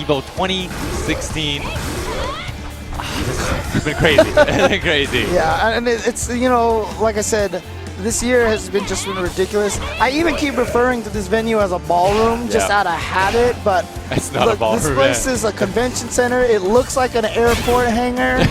EVO 2016. It's been crazy. It's been crazy. Yeah, and it's, you know, like I said, this year has been just been ridiculous. I even keep referring to this venue as a ballroom just out of habit, but it's not a ballroom. This place is a convention center. It looks like an airport hangar.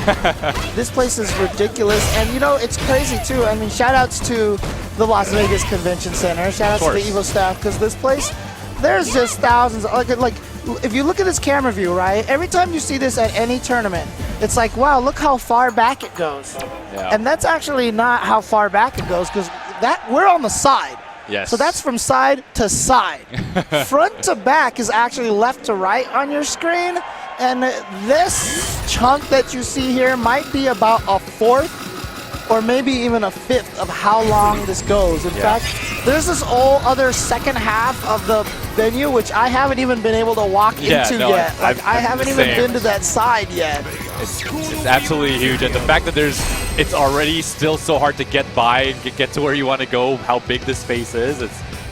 This place is ridiculous, and you know, it's crazy too. I mean, shout outs to the Las Vegas Convention Center. Shout outs to the EVO staff, because this place, there's just thousands. Like, if you look at this camera view, right? Every time you see this at any tournament, it's like, wow, look how far back it goes. Yeah. And that's actually not how far back it goes, because we're on the side. Yes. So that's from side to side. Front to back is actually left to right on your screen. And this chunk that you see here might be about a fourth or maybe even a fifth of how long this goes. In fact, there's this whole other second half of the venue which I haven't even been able to walk into yet. Like, I haven't even been to that side yet. It's absolutely huge, and the fact that it's already still so hard to get by and get to where you want to go, how big this space is,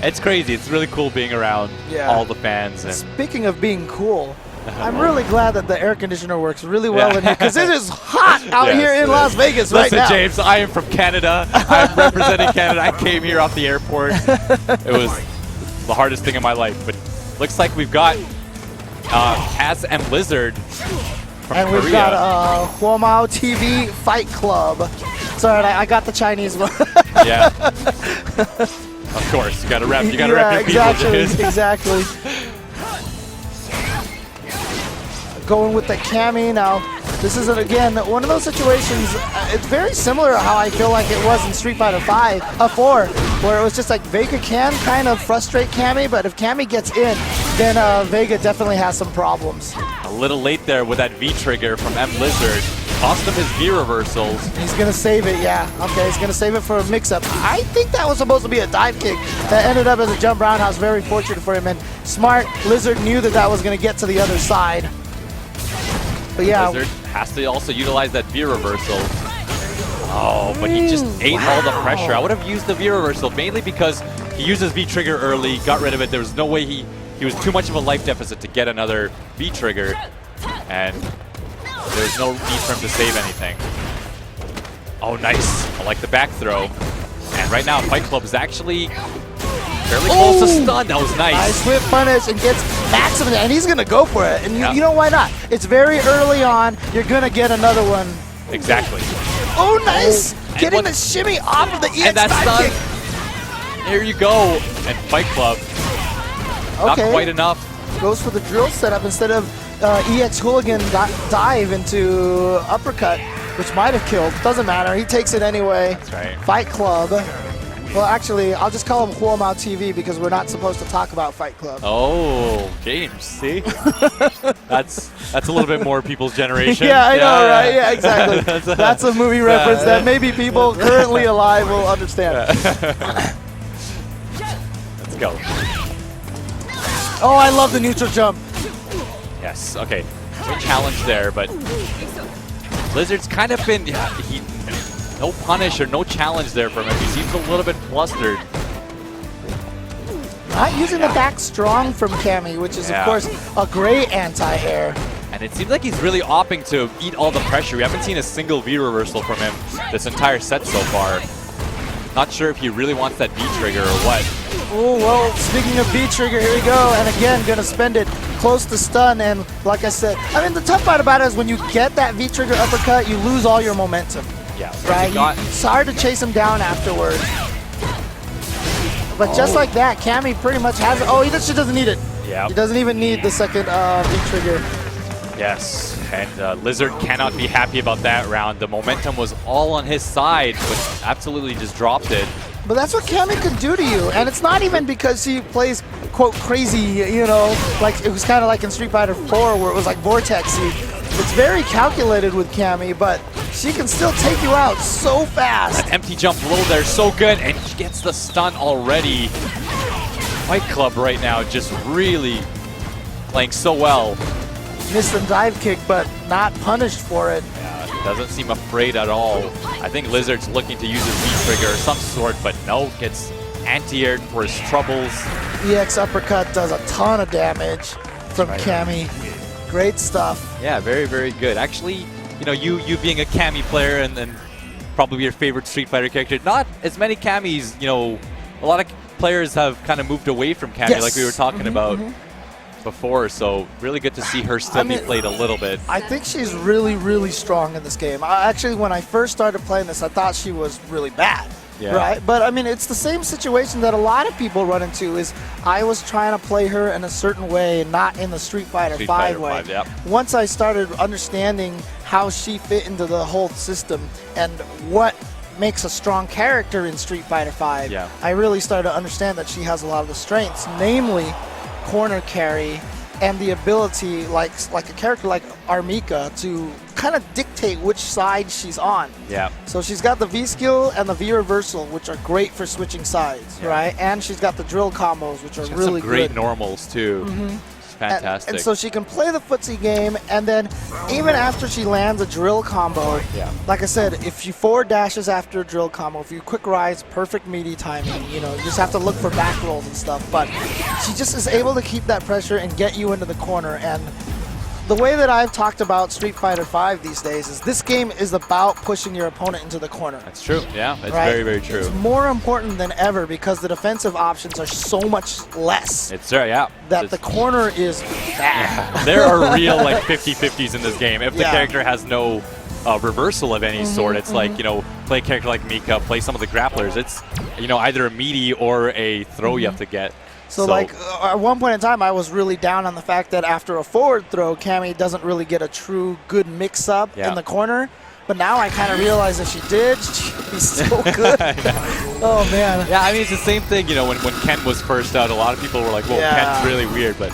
it's crazy. It's really cool being around all the fans. And speaking of being cool, I'm really glad that the air conditioner works really well in here, because it is hot out here in Las Vegas right now. Listen, James, I am from Canada. I'm representing Canada. I came here off the airport. It was the hardest thing in my life, but looks like we've got Kaz and Blizzard from Korea. We've got Huomao TV Fight Club. Sorry, I got the Chinese one. Yeah. Of course, you got to rep. You got to rep your people. Exactly. Going with the Cammy now. This is, again, one of those situations. It's very similar to how I feel like it was in Street Fighter 4, where it was just like Vega can kind of frustrate Cammy, but if Cammy gets in, then Vega definitely has some problems. A little late there with that V trigger from M Blizzard. Cost him his V reversals. He's going to save it, yeah. Okay, he's going to save it for a mix-up. I think that was supposed to be a dive kick that ended up as a jump roundhouse. Very fortunate for him, and smart. Blizzard knew that was going to get to the other side. But yeah, Blizzard has to also utilize that V reversal. Oh, but he just ate all the pressure. I would have used the V reversal mainly because he used his V trigger early, got rid of it. There was no way he was too much of a life deficit to get another V trigger, and there was no need for him to save anything. Oh, nice. I like the back throw. And right now, Fight Club is actually fairly close to stun. That was nice. Nice whip punish and gets maximum, and he's going to go for it. And you know why not? It's very early on. You're going to get another one. Exactly. Oh, nice. Getting the shimmy off of the EX dive kick. There you go. And Fight Club, not quite enough. Goes for the drill setup instead of EX Hooligan dive into uppercut, which might have killed. Doesn't matter. He takes it anyway. That's right. Fight Club. Well, actually, I'll just call him Huomao TV because we're not supposed to talk about Fight Club. Oh, James, see? that's a little bit more people's generation. Yeah, I know, right? Yeah, exactly. That's a movie reference that maybe people currently alive will understand. Let's go. Oh, I love the neutral jump. Yes, okay. Good challenge there, but Blizzard's kind of been... no punish or no challenge there from him. He seems a little bit flustered. Not using the back strong from Cammy, which is, of course, a great anti-air. And it seems like he's really opting to eat all the pressure. We haven't seen a single V reversal from him this entire set so far. Not sure if he really wants that V trigger or what. Oh, well, speaking of V trigger, here we go. And again, going to spend it close to stun. And like I said, I mean, the tough part about it is when you get that V trigger uppercut, you lose all your momentum. Yeah, right? It's hard to chase him down afterwards. But just like that, Cammy pretty much has it. Oh, he just doesn't need it. Yeah. He doesn't even need the second V-trigger. Yes, and Lizard cannot be happy about that round. The momentum was all on his side, but absolutely just dropped it. But that's what Cammy could do to you. And it's not even because he plays, quote, crazy, you know, like it was kind of like in Street Fighter 4 where it was like vortexy. It's very calculated with Cammy, but she can still take you out so fast. An empty jump low there, so good, and she gets the stun already. Fight Club right now just really playing so well. Missed the dive kick, but not punished for it. Yeah, doesn't seem afraid at all. I think Lizard's looking to use his V-trigger of some sort, but no, gets anti-aired for his troubles. EX uppercut does a ton of damage from Cammy. Great stuff. Yeah, very, very good. Actually, you know, you being a Cammy player and probably your favorite Street Fighter character, not as many Cammys, you know, a lot of players have kind of moved away from Cammy, like we were talking about before, so really good to see her still be played a little bit. I think she's really, really strong in this game. Actually, when I first started playing this, I thought she was really bad. Yeah. Right? But I mean, it's the same situation that a lot of people run into is I was trying to play her in a certain way, not in the Street Fighter V way. Yep. Once I started understanding how she fit into the whole system and what makes a strong character in Street Fighter V, I really started to understand that she has a lot of the strengths, namely corner carry and the ability, like a character like Armika, to kind of dictate which side she's on. Yeah. So she's got the V skill and the V reversal, which are great for switching sides, right? And she's got the drill combos, which are really some great good. Normals too. Fantastic. And so she can play the footsie game, and then even after she lands a drill combo, like I said, if she forward dashes after a drill combo, if you quick rise, perfect meaty timing, you know, you just have to look for back rolls and stuff, but she just is able to keep that pressure and get you into the corner. And the way that I've talked about Street Fighter V these days is this game is about pushing your opponent into the corner. That's true. Yeah, that's very, very true. It's more important than ever because the defensive options are so much less. It's there, That the corner is bad. There are real like 50-50s in this game. If the character has no reversal of any sort, it's like, you know, play a character like Mika, play some of the grapplers. It's, you know, either a meaty or a throw you have to get. So like at one point in time, I was really down on the fact that after a forward throw, Cammy doesn't really get a true good mix-up in the corner. But now I kind of realize that she did. She'd be so good. Oh, man. Yeah, I mean, it's the same thing, you know, when Ken was first out, a lot of people were like, well, Ken's really weird. But,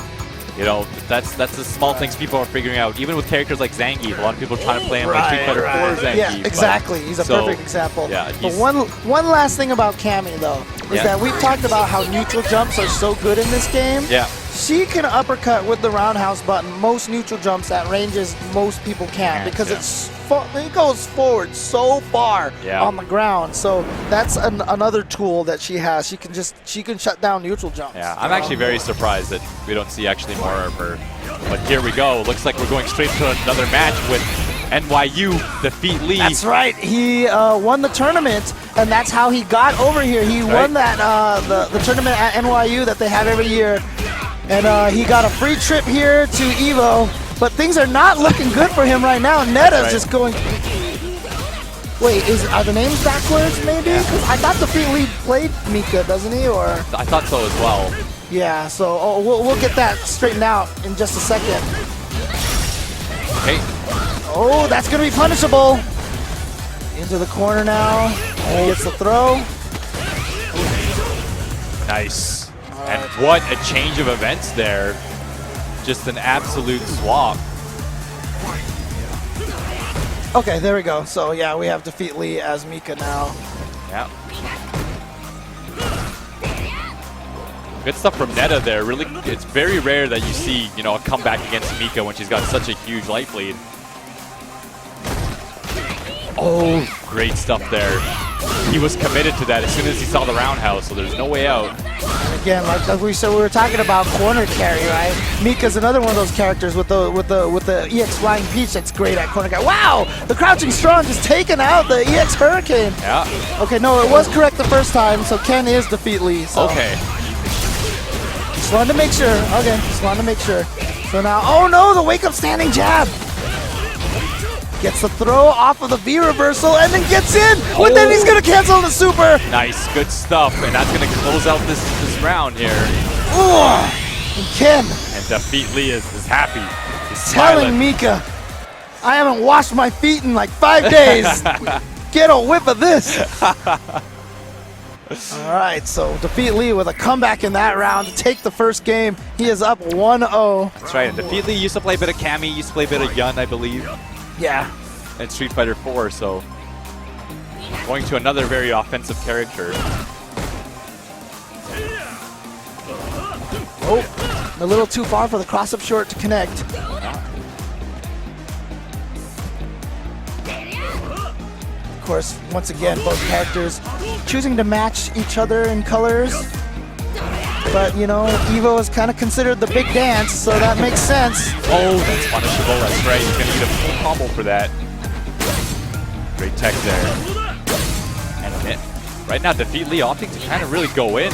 you know, that's the small things people are figuring out. Even with characters like Zangief, a lot of people are trying to play him like Street Fighter 4 Zangief. Yeah, exactly. He's a perfect example. Yeah, but one last thing about Cammy, though, is that we've talked about how neutral jumps are so good in this game. Yeah. She can uppercut with the roundhouse button most neutral jumps at ranges most people can because it goes forward so far on the ground. So that's another tool that she has. She can shut down neutral jumps. Yeah, I'm actually very surprised that we don't see actually more of her. But here we go. Looks like we're going straight to another match with NYU defeat Lee. That's right. He won the tournament, and that's how he got over here. He won that the tournament at NYU that they have every year. And he got a free trip here to EVO, but things are not looking good for him right now. Neta's just going. Wait, are the names backwards maybe? Because I thought Defeat Lee played Mika, doesn't he? Or I thought so as well. Yeah. So we'll get that straightened out in just a second. Okay. Oh, that's gonna be punishable. Into the corner now. Gets the throw. Nice. And what a change of events there. Just an absolute swap. Okay, there we go. So yeah, we have Defeat Lee as Mika now. Yeah. Good stuff from Neta there. Really, it's very rare that you see, you know, a comeback against Mika when she's got such a huge life lead. Oh, great stuff there. He was committed to that as soon as he saw the roundhouse, so there's no way out. And again, like we said, we were talking about corner carry, right? Mika's another one of those characters with the EX Flying Peach that's great at corner carry. Wow, the Crouching Strong just taking out the EX Hurricane. Yeah. Okay, no, it was correct the first time, so Ken is Defeat Lee. So. Okay. Just wanted to make sure. Okay, just wanted to make sure. So now, oh no, the wake up standing jab. Gets the throw off of the V reversal and then gets in, but then he's gonna cancel the super. Nice, good stuff, and that's gonna close out this round here. And Ken. And Defeat Lee is happy. He's telling Mika, I haven't washed my feet in like 5 days. Get a whip of this. All right, so Defeat Lee with a comeback in that round to take the first game. He is up 1-0. That's right, and Defeat Lee used to play a bit of Cammy, used to play a bit of Yun, I believe. Yeah. And Street Fighter 4, so going to another very offensive character. Oh, a little too far for the cross-up short to connect. Of course, once again, both characters choosing to match each other in colors. But, you know, EVO is kind of considered the big dance, so that makes sense. Oh, that's punishable. That's right. He's going to need a full combo for that. Great tech there. And a hit. Right now, Defeat Lee opting to kind of really go in.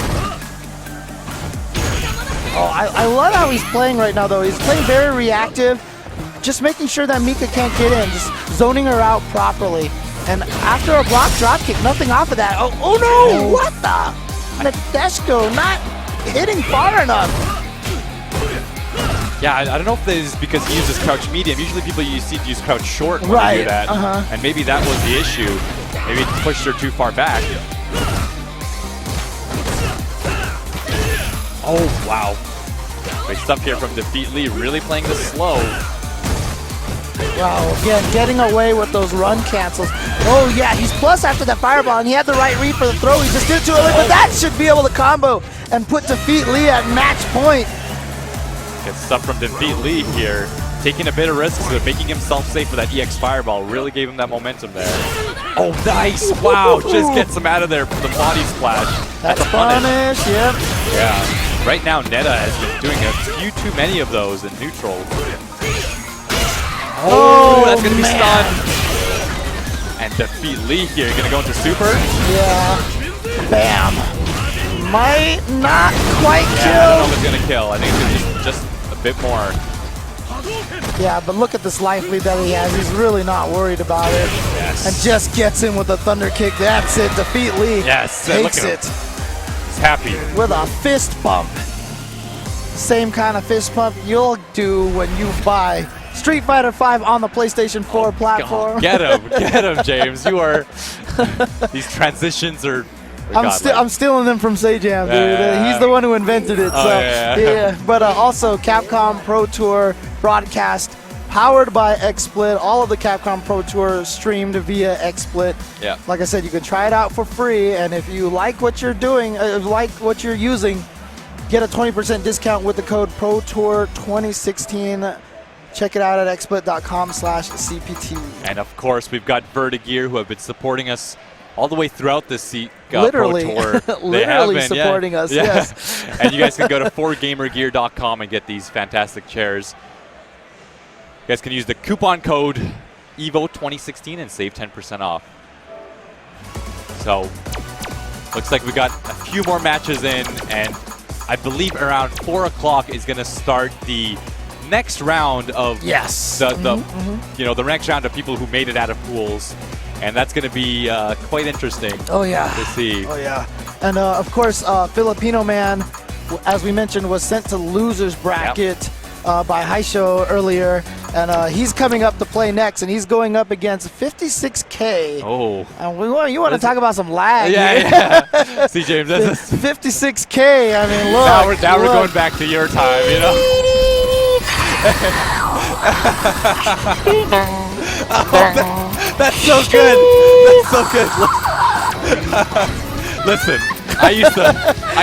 Oh, I love how he's playing right now, though. He's playing very reactive, just making sure that Mika can't get in, just zoning her out properly. And after a block dropkick, nothing off of that. Oh no! What the? Nadeshko not hitting far enough. Yeah, I don't know if this is because he uses crouch medium. Usually people you see use crouch short when they do that. And maybe that was the issue. Maybe it pushed her too far back. Oh, wow. Great stuff here from Defeat Lee, really playing this slow. Wow, again, getting away with those run cancels. Oh yeah, he's plus after that fireball, and he had the right read for the throw. He just did it too early, but that should be able to combo and put Defeat Lee at match point. Good stuff from Defeat Lee here. Taking a bit of risks, but making himself safe for that EX fireball. Really gave him that momentum there. Oh, nice. Wow, just gets him out of there from the body splash. That's a punish, yep. Yeah. Right now, Neta has been doing a few too many of those in neutral. Oh, that's going to be stunned. And Defeat Lee here. Going to go into super? Yeah. Bam. Might not quite kill. I don't know if it's going to kill. I think it's going to be just a bit more. Yeah, but look at this life lead that he has. He's really not worried about it. Yes. And just gets in with a thunder kick. That's it. Defeat Lee. Yes. Takes it. He's happy. With a fist bump. Same kind of fist pump you'll do when you buy Street Fighter V on the PlayStation 4 platform. Get him, James. You are. These transitions are. I'm stealing them from Sajam, dude. He's the one who invented it. So yeah. But also Capcom Pro Tour broadcast powered by XSplit. All of the Capcom Pro Tour streamed via XSplit. Yeah. Like I said, you can try it out for free, and if you like what you're doing, like what you're using, get a 20% discount with the code ProTour2016. Check it out at xsplit.com/CPT. And of course, we've got Vertigear, who have been supporting us all the way throughout this Pro Tour. Literally supporting us, yes. And you guys can go to 4gamergear.com and get these fantastic chairs. You guys can use the coupon code EVO2016 and save 10% off. So, looks like we got a few more matches in, and I believe around 4 o'clock is going to start the next round of the next round of people who made it out of pools, and that's going to be quite interesting. To see. And of course, Filipino Man, as we mentioned, was sent to losers bracket by Haisho earlier, and he's coming up to play next, and he's going up against 56K. Oh. And you want to talk about some lag? Yeah. See, James, this is 56K. I mean, look. Now we're going back to your time, you know. That's so good. That's so good. Listen, I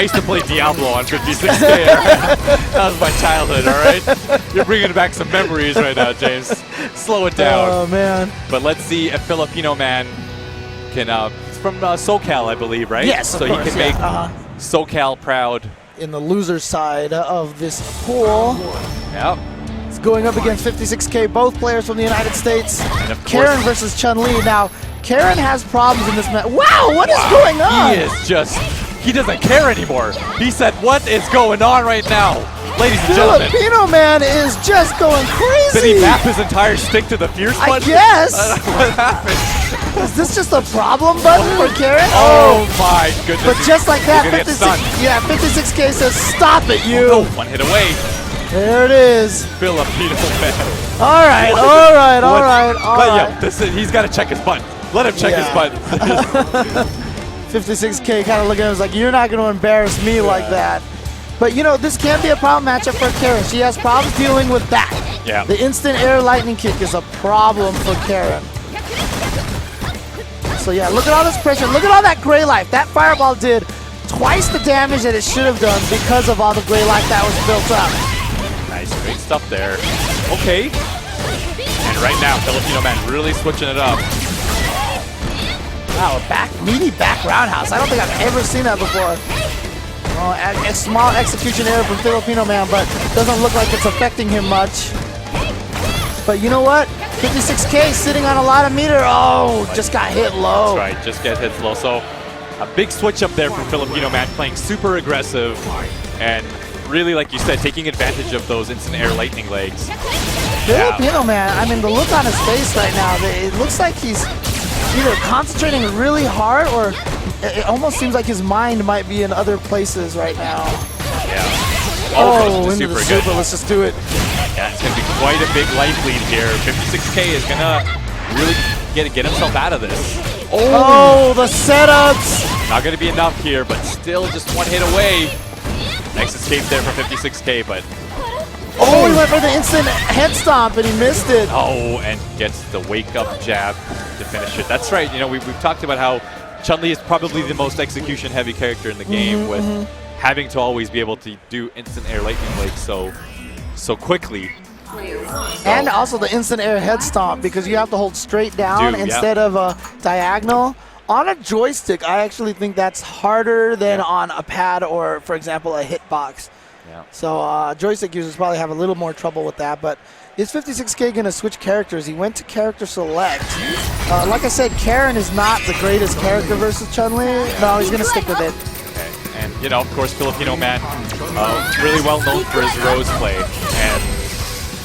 used to play Diablo on 56K. Right? That was my childhood. All right, you're bringing back some memories right now, James. Slow it down. Oh man. But let's see if Filipino Man can. It's from SoCal, I believe, right? Yes. So he can make SoCal proud. In the loser side of this pool. Yep. It's going up against 56K, both players from the United States. And of Karen versus Chun-Li. Now, Karen has problems in this match. Wow, what is going on? He doesn't care anymore. He said, what is going on right now? Ladies and gentlemen. Filipino Man is just going crazy. Did he map his entire stick to the fierce button? I guess. What happened? Is this just a problem button for Karen? Oh my goodness. But just like that, 56K says, stop it, you. Oh, one hit away. There it is. Filipino Man. All right. But he's got to check his button. Let him check his button. 56K kind of looking at him like, you're not going to embarrass me like that. But, you know, this can be a problem matchup for Karen. She has problems dealing with that. Yeah. The instant air lightning kick is a problem for Karen. So, yeah, look at all this pressure. Look at all that gray life. That fireball did twice the damage that it should have done because of all the gray life that was built up. Nice, great stuff there. Okay. And right now, Filipino Man really switching it up. Wow, a meaty back roundhouse. I don't think I've ever seen that before. Oh, a small execution error from Filipino Man, but doesn't look like it's affecting him much. But you know what? 56K sitting on a lot of meter. Oh, just got hit low. That's right, just get hit low. So a big switch up there from Filipino Man, playing super aggressive and really, like you said, taking advantage of those instant air lightning legs. Filipino Man, I mean, the look on his face right now, it looks like he's either concentrating really hard or it almost seems like his mind might be in other places right now. Yeah. Oh, into the super. Let's just do it. Yeah, it's going to be quite a big life lead here. 56K is going to really get himself out of this. Oh, the setups! Not going to be enough here, but still just one hit away. Nice escape there from 56K, but... Oh, he went for the instant head stomp and he missed it. Oh, and gets the wake-up jab to finish it. That's right. You know, we've talked about how Chun-Li is probably the most execution-heavy character in the game, with having to always be able to do instant air lightning legs so quickly. And also the instant air head stomp, because you have to hold straight down instead of a diagonal. On a joystick, I actually think that's harder than on a pad or, for example, a hitbox. Yeah. So joystick users probably have a little more trouble with that. But is 56K going to switch characters? He went to character select. Like I said, Karen is not the greatest character versus Chun-Li. No, he's going to stick with it. Okay. And, you know, of course, Filipino Man, really well known for his Rose play. And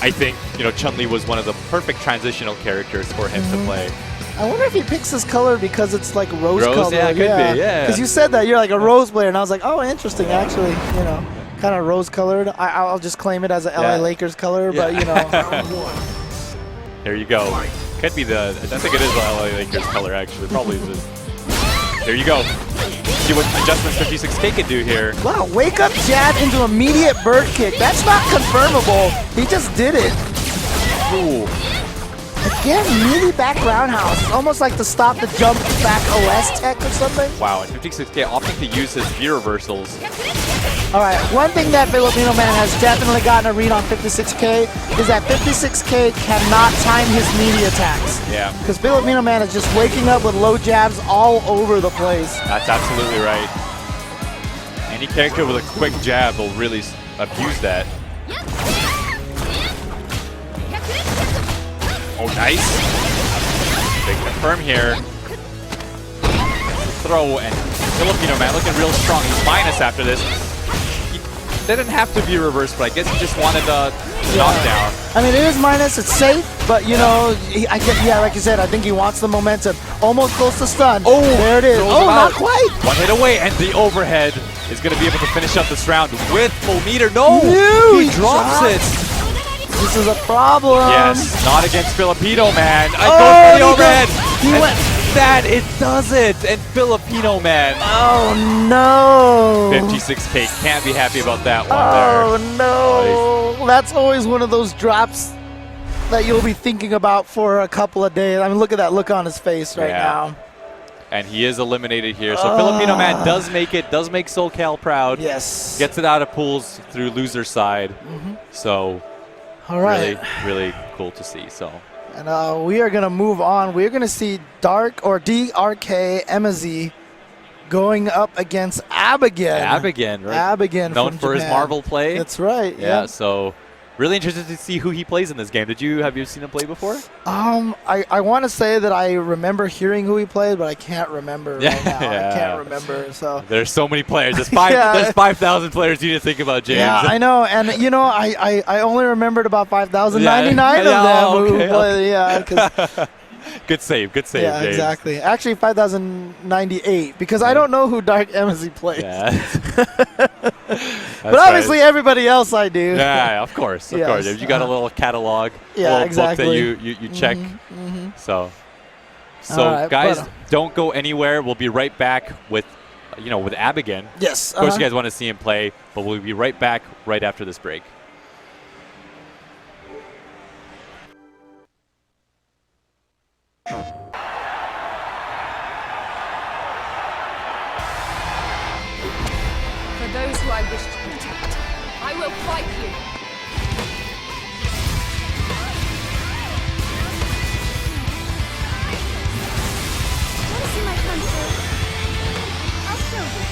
I think, you know, Chun-Li was one of the perfect transitional characters for him to play. I wonder if he picks this color because it's like rose color. Yeah, could be, yeah. Because you said that you're like a rose player, and I was like, oh, interesting, actually, you know. Kind of rose colored. I'll just claim it as a LA Lakers color, but you know. There you go. Could be I think it is the LA Lakers color, actually. Probably is. There you go. See what adjustments 56K can do here. Wow, wake up jab into immediate bird kick. That's not confirmable. He just did it. Ooh. Again, meaty back roundhouse. It's almost like to stop the jump back OS tech or something. Wow, and 56K opting to use his V reversals. All right, one thing that Filipino Man has definitely gotten a read on 56K is that 56K cannot time his meaty attacks. Yeah. Because Filipino Man is just waking up with low jabs all over the place. That's absolutely right. Any character with a quick jab will really abuse that. Oh, nice. Big confirm here. Throw, and Filipino Man looking real strong. He's minus after this. He didn't have to be reversed, but I guess he just wanted a knockdown. I mean, it is minus. It's safe, but, you know, like you said, I think he wants the momentum. Almost close to stun. Oh, there it is. Oh, not quite. One hit away, and the overhead is going to be able to finish up this round with full meter. No, he drops it. This is a problem. Yes, not against Filipino Man. I go for the overhead. He went. That it does it, and Filipino Man. Oh no. 56K can't be happy about that one there. Oh no. That's always one of those drops that you'll be thinking about for a couple of days. I mean, look at that look on his face right now. And he is eliminated here. So Filipino Man does make it, does make SoCal proud. Yes. Gets it out of pools through loser side. So. All right. Really cool to see. So, and we are going to move on. We're going to see DRK MZ going up against Abigan. Abigan, right? Abigan, known for his Marvel play. That's right. Yeah. So, really interested to see who he plays in this game. Have you seen him play before? I want to say that I remember hearing who he played, but I can't remember right now. I can't remember. So there's so many players. There's 5,000 players you need to think about, James. Yeah, I know. And you know, I only remembered about 5,099 of them who played. Yeah, because. Good save, yeah, James. Exactly. Actually, 5,098 because I don't know who Dark MZ plays. Yeah. But obviously, everybody else I do. Yeah, of course. If you got a little catalog, book that you check. So right, guys, don't go anywhere. We'll be right back with Abigan. Yes. Of course, you guys want to see him play, but we'll be right back right after this break. For those who I wish to protect, I will fight you. Want to see my friend, sir? I'll show you.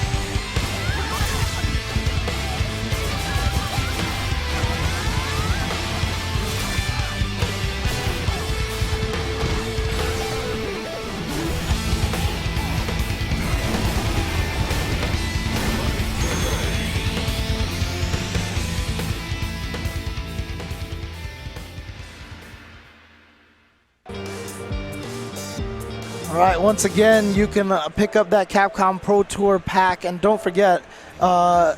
All right, once again, you can pick up that Capcom Pro Tour pack, and don't forget,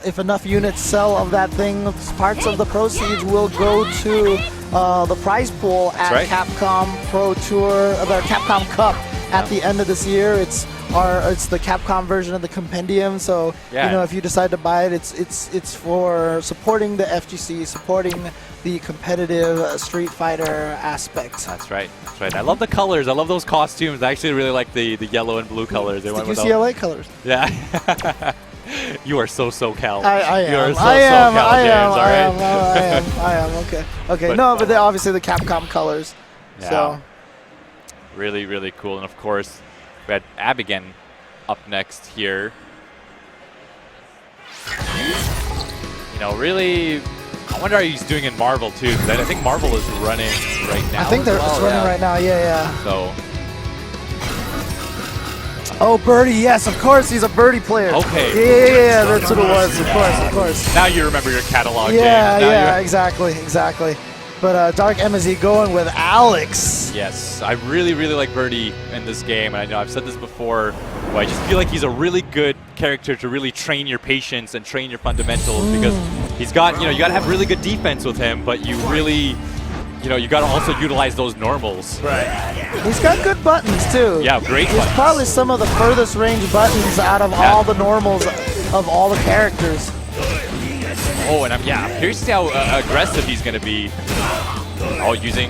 if enough units sell of that thing, parts of the proceeds will go to the prize pool at Capcom Pro Tour, the Capcom Cup at the end of this year. It's the Capcom version of the compendium, so you know, if you decide to buy it, it's for supporting the FGC, supporting the competitive Street Fighter aspect. That's right. That's right. I love the colors. I love those costumes. I actually really like the yellow and blue colors. They went with UCLA colors. Yeah. You are so SoCal. I am. You are so I am. SoCal, I am. James, I am. Okay. Okay. No, but they're obviously the Capcom colors. Yeah. So. Really, really cool. And of course, we had Abigan up next here. You know, really, I wonder how he's doing in Marvel too, because I think Marvel is running right now. I think they're running right now. Yeah. So. Oh, Birdie, yes, of course, he's a Birdie player. Okay. Yeah, that's what it was, of course. Now you remember your catalog, yeah, James. Yeah, exactly. But Dark MZ going with Alex. Yes, I really, really like Birdie in this game, and I know I've said this before, but I just feel like he's a really good character to really train your patience and train your fundamentals, because he's got, you got to have really good defense with him, but you really, you got to also utilize those normals. Right. He's got good buttons too. Yeah, great buttons. He's probably some of the furthest range buttons out of all the normals of all the characters. Oh, and I'm curious to see how aggressive he's going to be. Oh, using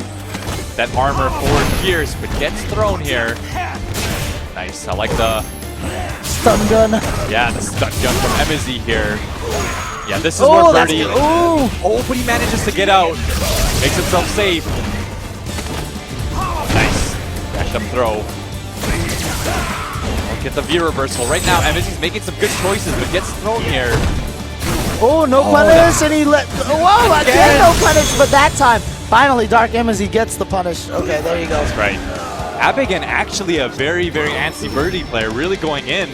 that armor forward gears, but gets thrown here. Nice. I like the stun gun. Yeah, the stun gun from MZ here. Yeah, this is where Birdie. Oh, but he manages to get out. Makes himself safe. Nice. Dash up throw. Oh, get the V reversal. Right now, MZ's making some good choices, but gets thrown here. Oh, no punish, and he let. Whoa, again, no punish, but that time, finally, Dark MZ gets the punish. Okay, there you go. That's right. Abigan actually a very, very antsy Birdie player, really going in.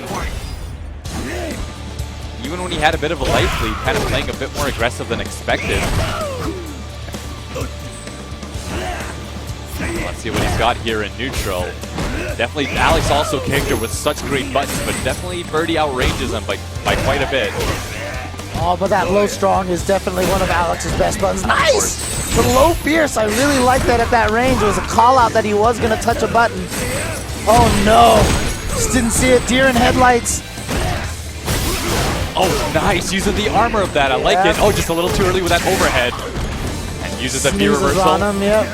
Even when he had a bit of a life lead, kind of playing a bit more aggressive than expected. Let's see what he's got here in neutral. Definitely, Alex also character with such great buttons, but definitely Birdie outranges him by quite a bit. Oh, but that low strong is definitely one of Alex's best buttons. Nice! The low fierce, I really like that at that range. It was a call out that he was going to touch a button. Oh no! Just didn't see it. Deer in headlights. Oh, nice. Using the armor of that. I like it. Oh, just a little too early with that overhead. And uses the V reversal. On him, yep.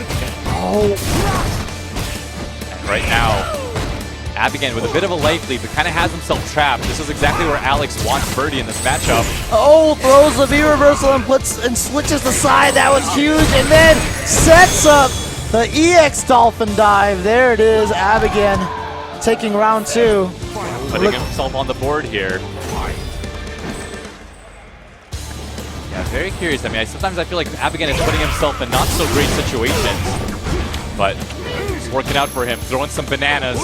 Oh. And right now, Abigan with a bit of a life lead, but kind of has himself trapped. This is exactly where Alex wants Birdie in this matchup. Oh, throws the V reversal and switches the side. That was huge, and then sets up the EX Dolphin dive. There it is, Abigan taking round 2. Putting himself on the board here. Yeah, very curious. I mean, sometimes I feel like Abigan is putting himself in not so great situations, but it's working out for him. Throwing some bananas.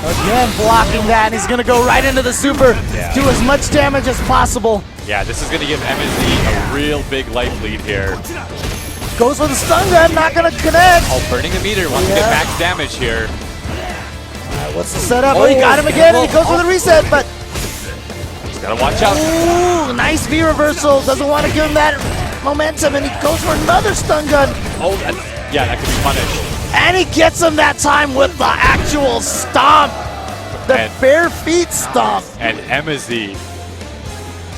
Again, blocking that, and he's going to go right into the super, do as much damage as possible. Yeah, this is going to give MZ a real big life lead here. Goes for the stun gun, not going to connect. Oh, burning the meter, wants to get max damage here. What's the setup? Oh, he got him again, and he goes for the reset, but... He's got to watch out. Ooh, nice V reversal. Doesn't want to give him that momentum, and he goes for another stun gun. Oh, that could be punished. And he gets him that time with the actual stomp. The bare feet stomp. And MZ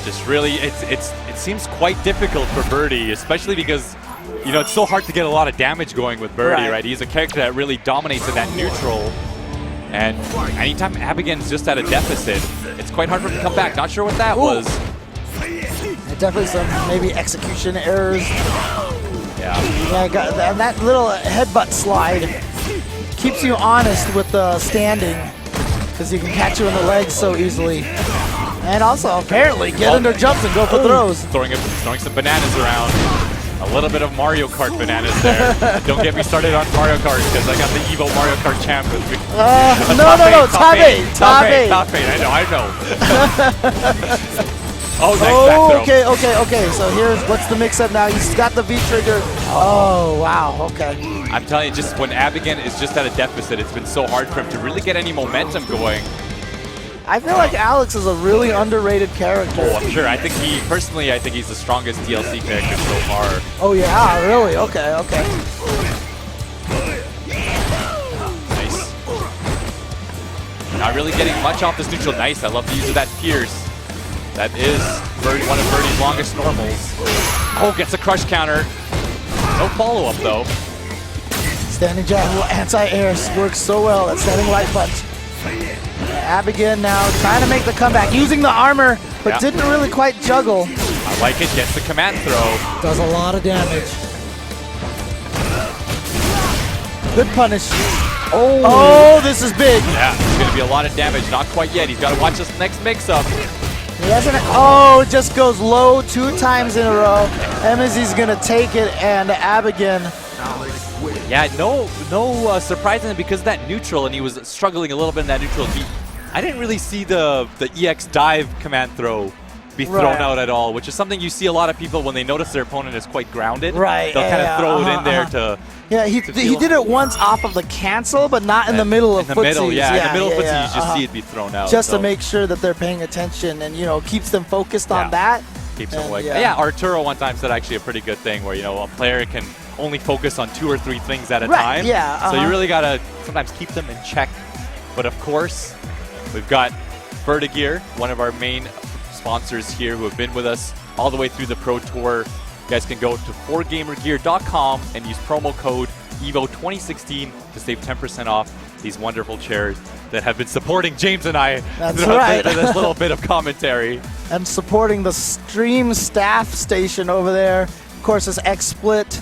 just really, it seems quite difficult for Birdie, especially because, it's so hard to get a lot of damage going with Birdie, right? He's a character that really dominates in that neutral. And anytime Abigan's just at a deficit, it's quite hard for him to come back. Not sure what that was. Definitely some maybe execution errors. Yeah, and that little headbutt slide keeps you honest with the standing, because you can catch you in the legs so easily. And also, apparently, get under jumps and go for throws. Throwing some bananas around. A little bit of Mario Kart bananas there. Don't get me started on Mario Kart, because I got the EVO Mario Kart champ with me. No, top 8. I know. Oh, nice back throw. Okay. So here's what's the mix-up now. He's got the V-trigger. Oh, wow. Okay. I'm telling you, just when Abigan is just at a deficit, it's been so hard for him to really get any momentum going. I feel like Alex is a really underrated character. Oh, I'm sure. I think he's the strongest DLC character so far. Oh, yeah, really? Okay. Nice. Not really getting much off this neutral. Nice. I love the use of that Pierce. That is one of Birdie's longest normals. Oh, gets a crush counter. No follow-up, though. Standing jab, little anti-air works so well. That standing light punch. Abigan now trying to make the comeback, using the armor, but didn't really quite juggle. I like it. Gets the command throw. Does a lot of damage. Good punish. Oh, this is big. Yeah, it's going to be a lot of damage. Not quite yet. He's got to watch this next mix-up. He doesn't. Oh, it just goes low 2 times in a row. Emizy's going to take it, and Abigan. Yeah, no surprisingly, because of that neutral, and he was struggling a little bit in that neutral. I didn't really see the EX dive command throw be thrown out at all, which is something you see a lot of people when they notice their opponent is quite grounded. Right. They'll kind of throw it in there to. Yeah, he did it once off of the cancel, but not in the middle of footsies. In the middle, in the middle of footsies, you just see it be thrown out. Just to make sure that they're paying attention and, keeps them focused on that. Keeps them awake. Yeah, Arturo one time said actually a pretty good thing where, a player can only focus on 2 or 3 things at a time. Yeah. So you really got to sometimes keep them in check. But of course, we've got Vertigear, one of our main sponsors here who have been with us all the way through the Pro Tour. You guys can go to 4gamergear.com and use promo code EVO2016 to save 10% off these wonderful chairs that have been supporting James and I throughout this little bit of commentary. And supporting the stream staff station over there. Of course, it's XSplit.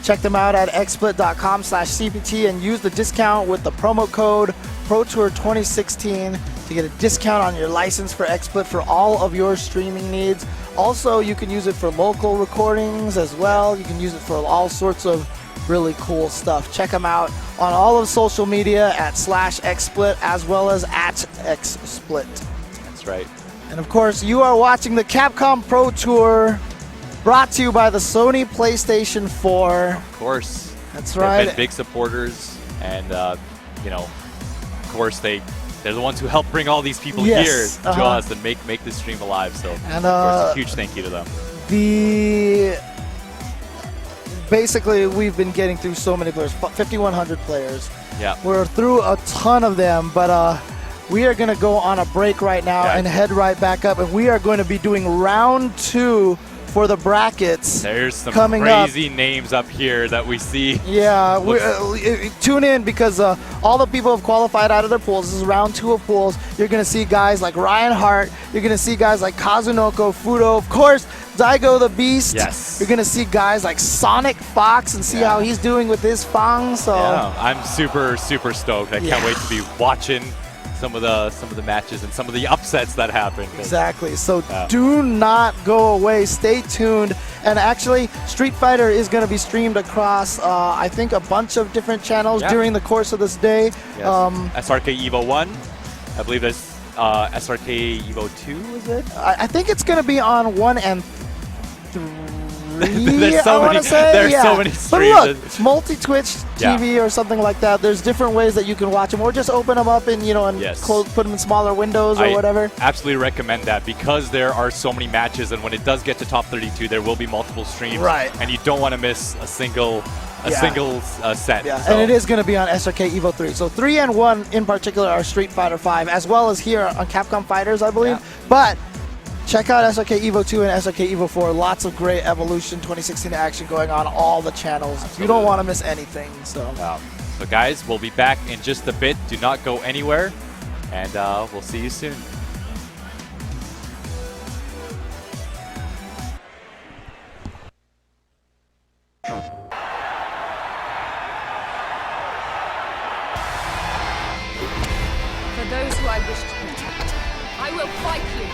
Check them out at xsplit.com/CPT and use the discount with the promo code ProTour2016 to get a discount on your license for XSplit for all of your streaming needs. Also, you can use it for local recordings as well. You can use it for all sorts of really cool stuff. Check them out on all of social media at /XSplit as well as at XSplit. That's right. And of course, you are watching the Capcom Pro Tour, brought to you by the Sony PlayStation 4. Of course. That's right. They've been big supporters, and of course they're the ones who help bring all these people here to us and make this stream alive. So of course, a huge thank you to them. Basically, we've been getting through so many players, 5,100 players. Yeah. We're through a ton of them, but we are going to go on a break right now and head right back up, and we are going to be doing round 2 for the brackets. There's some coming crazy names up here that we see. Yeah, tune in because all the people have qualified out of their pools. This is round 2 of pools. You're going to see guys like Ryan Hart. You're going to see guys like Kazunoko, Fudo, of course, Daigo the Beast. Yes. You're going to see guys like Sonic Fox and see how he's doing with his Fang. So I'm super stoked. I can't wait to be watching some of the matches and some of the upsets that happen. Exactly. So do not go away. Stay tuned. And actually, Street Fighter is going to be streamed across, I think, a bunch of different channels during the course of this day. Yes. SRK EVO 1. I believe there's SRK EVO 2, is it? I think it's going to be on 1 and 3. There's so many streams. But look, multi-Twitch TV or something like that. There's different ways that you can watch them, or just open them up and put them in smaller windows or whatever. Absolutely recommend that because there are so many matches, and when it does get to top 32, there will be multiple streams, and you don't want to miss a single set. Yeah, and it is going to be on SRK EVO 3. So 3 and 1 in particular are Street Fighter 5, as well as here on Capcom Fighters, I believe. But check out SRK EVO 2 and SRK EVO 4. Lots of great Evolution 2016 action going on all the channels. Absolutely. You don't want to miss anything. So guys, we'll be back in just a bit. Do not go anywhere, and we'll see you soon. For those who I wish to protect, I will fight you.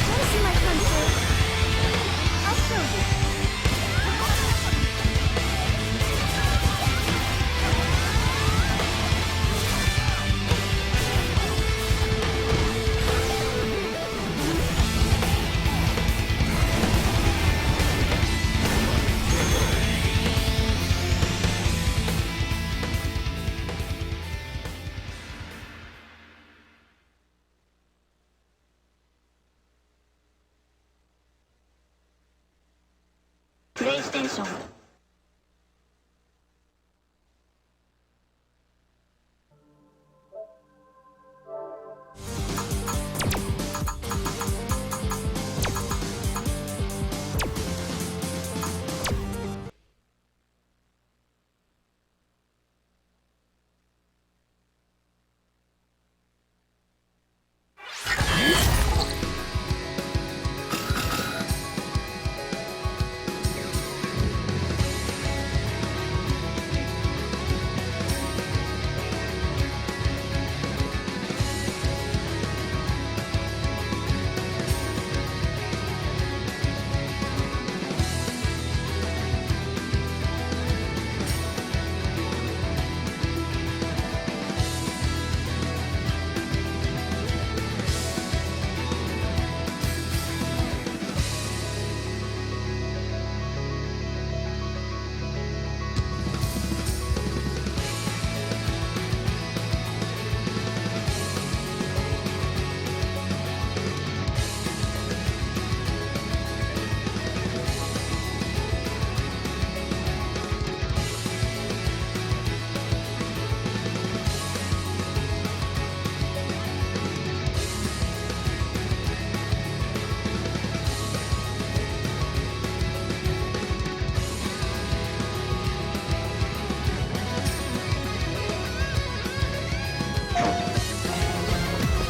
Want to see my country? I'll show you. ション。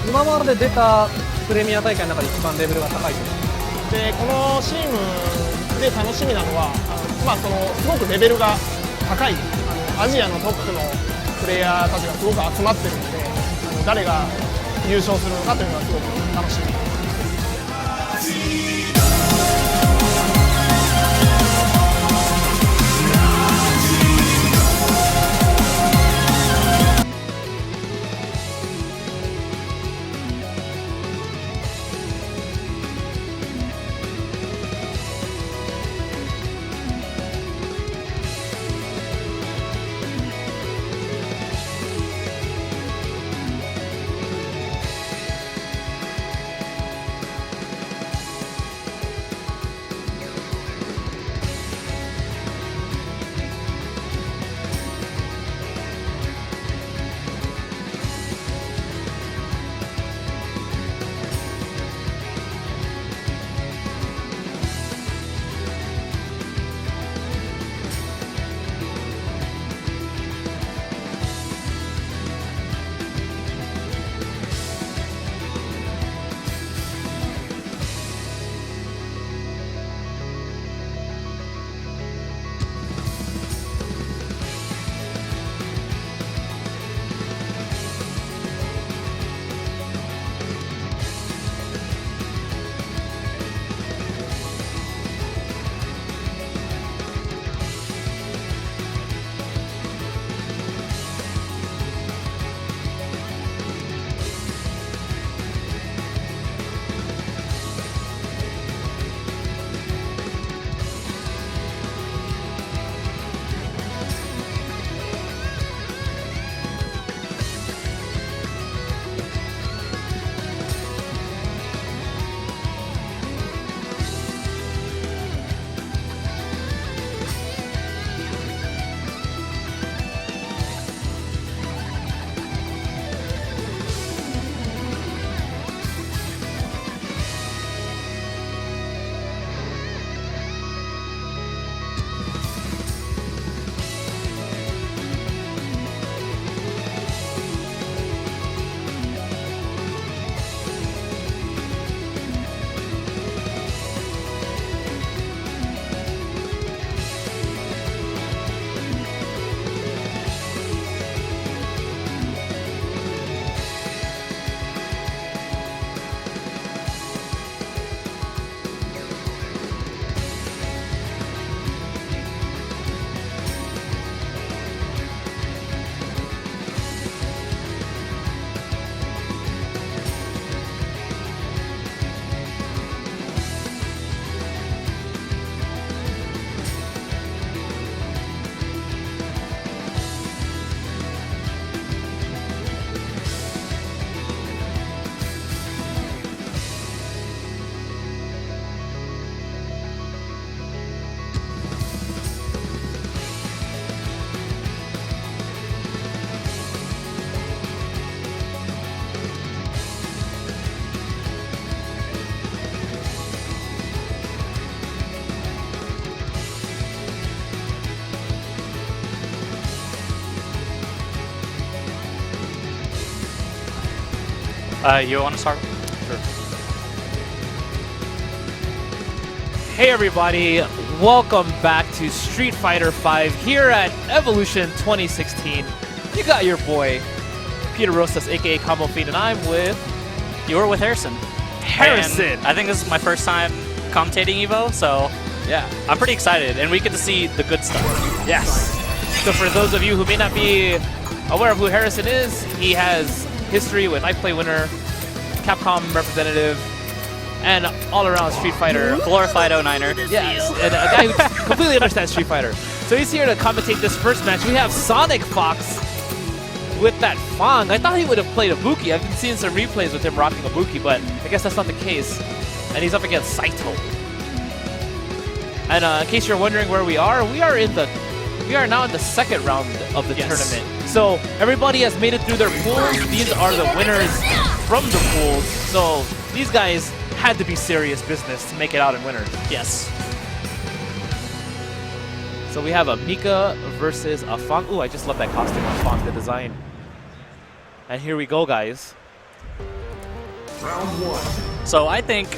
今まで出たプレミア大会の中で一番レベルが高いです。でこのチームで楽しみなのはすごくレベルが高いアジアのトップのプレイヤーたちがすごく集まってるので誰が優勝するのかというのはすごく楽しみです。You want to start? Sure. Hey everybody, welcome back to Street Fighter V here at Evolution 2016. You got your boy, Peter Rosas, aka Combo Feed, and I'm with... You were with Harrison. Harrison! And I think this is my first time commentating EVO, so Yeah. I'm pretty excited, and we get to see the good stuff. Yes. So for those of you who may not be aware of who Harrison is, he has history with I Play Winner, Capcom representative, and all-around Street Fighter. Glorified 09er. Yes, and a guy who completely understands Street Fighter. So he's here to commentate this first match. We have Sonic Fox with that Fang. I thought he would have played Ibuki. I've been seeing some replays with him rocking Ibuki, but I guess that's not the case. And he's up against SaitTo. And in case you're wondering where we are now in the second round of the tournament. So everybody has made it through their pools. These are the winners from the pools. So these guys had to be serious business to make it out in winners. Yes. So we have a Mika versus a Fang. Ooh, I just love that costume on Fang, the design. And here we go, guys. So I think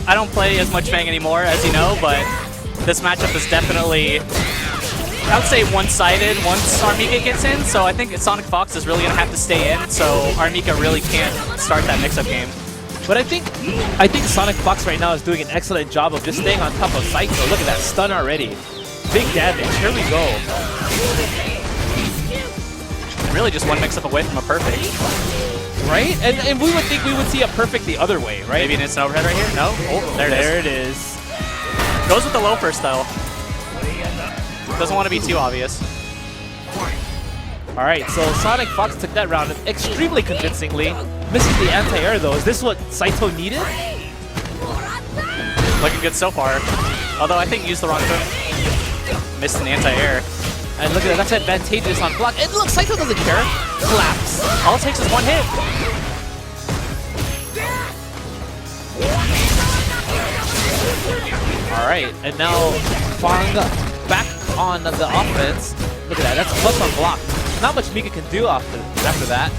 I don't play as much Fang anymore, as you know, but this matchup is definitely, I would say, one-sided once Armika gets in. So I think Sonic Fox is really going to have to stay in, so Armika really can't start that mix-up game. But I think Sonic Fox right now is doing an excellent job of just staying on top of SaitTo. Look at that stun already. Big damage. Here we go. Really just one mix-up away from a perfect. Right? And we would think we would see a perfect the other way, right? Maybe an instant overhead right here? No? Oh, there it is. There it is. Goes with the low first, though. Doesn't want to be too obvious. All right, so Sonic Fox took that round extremely convincingly. Misses the anti-air, though. Is this what SaitTo needed? Looking good so far. Although I think he used the wrong turn. Missed an anti-air. And look at that, that's advantageous on block. And look, SaitTo doesn't care. Collapse. All it takes is one hit. All right, and now Fang back on the offense. Look at that, that's plus on block. Not much Mika can do after that.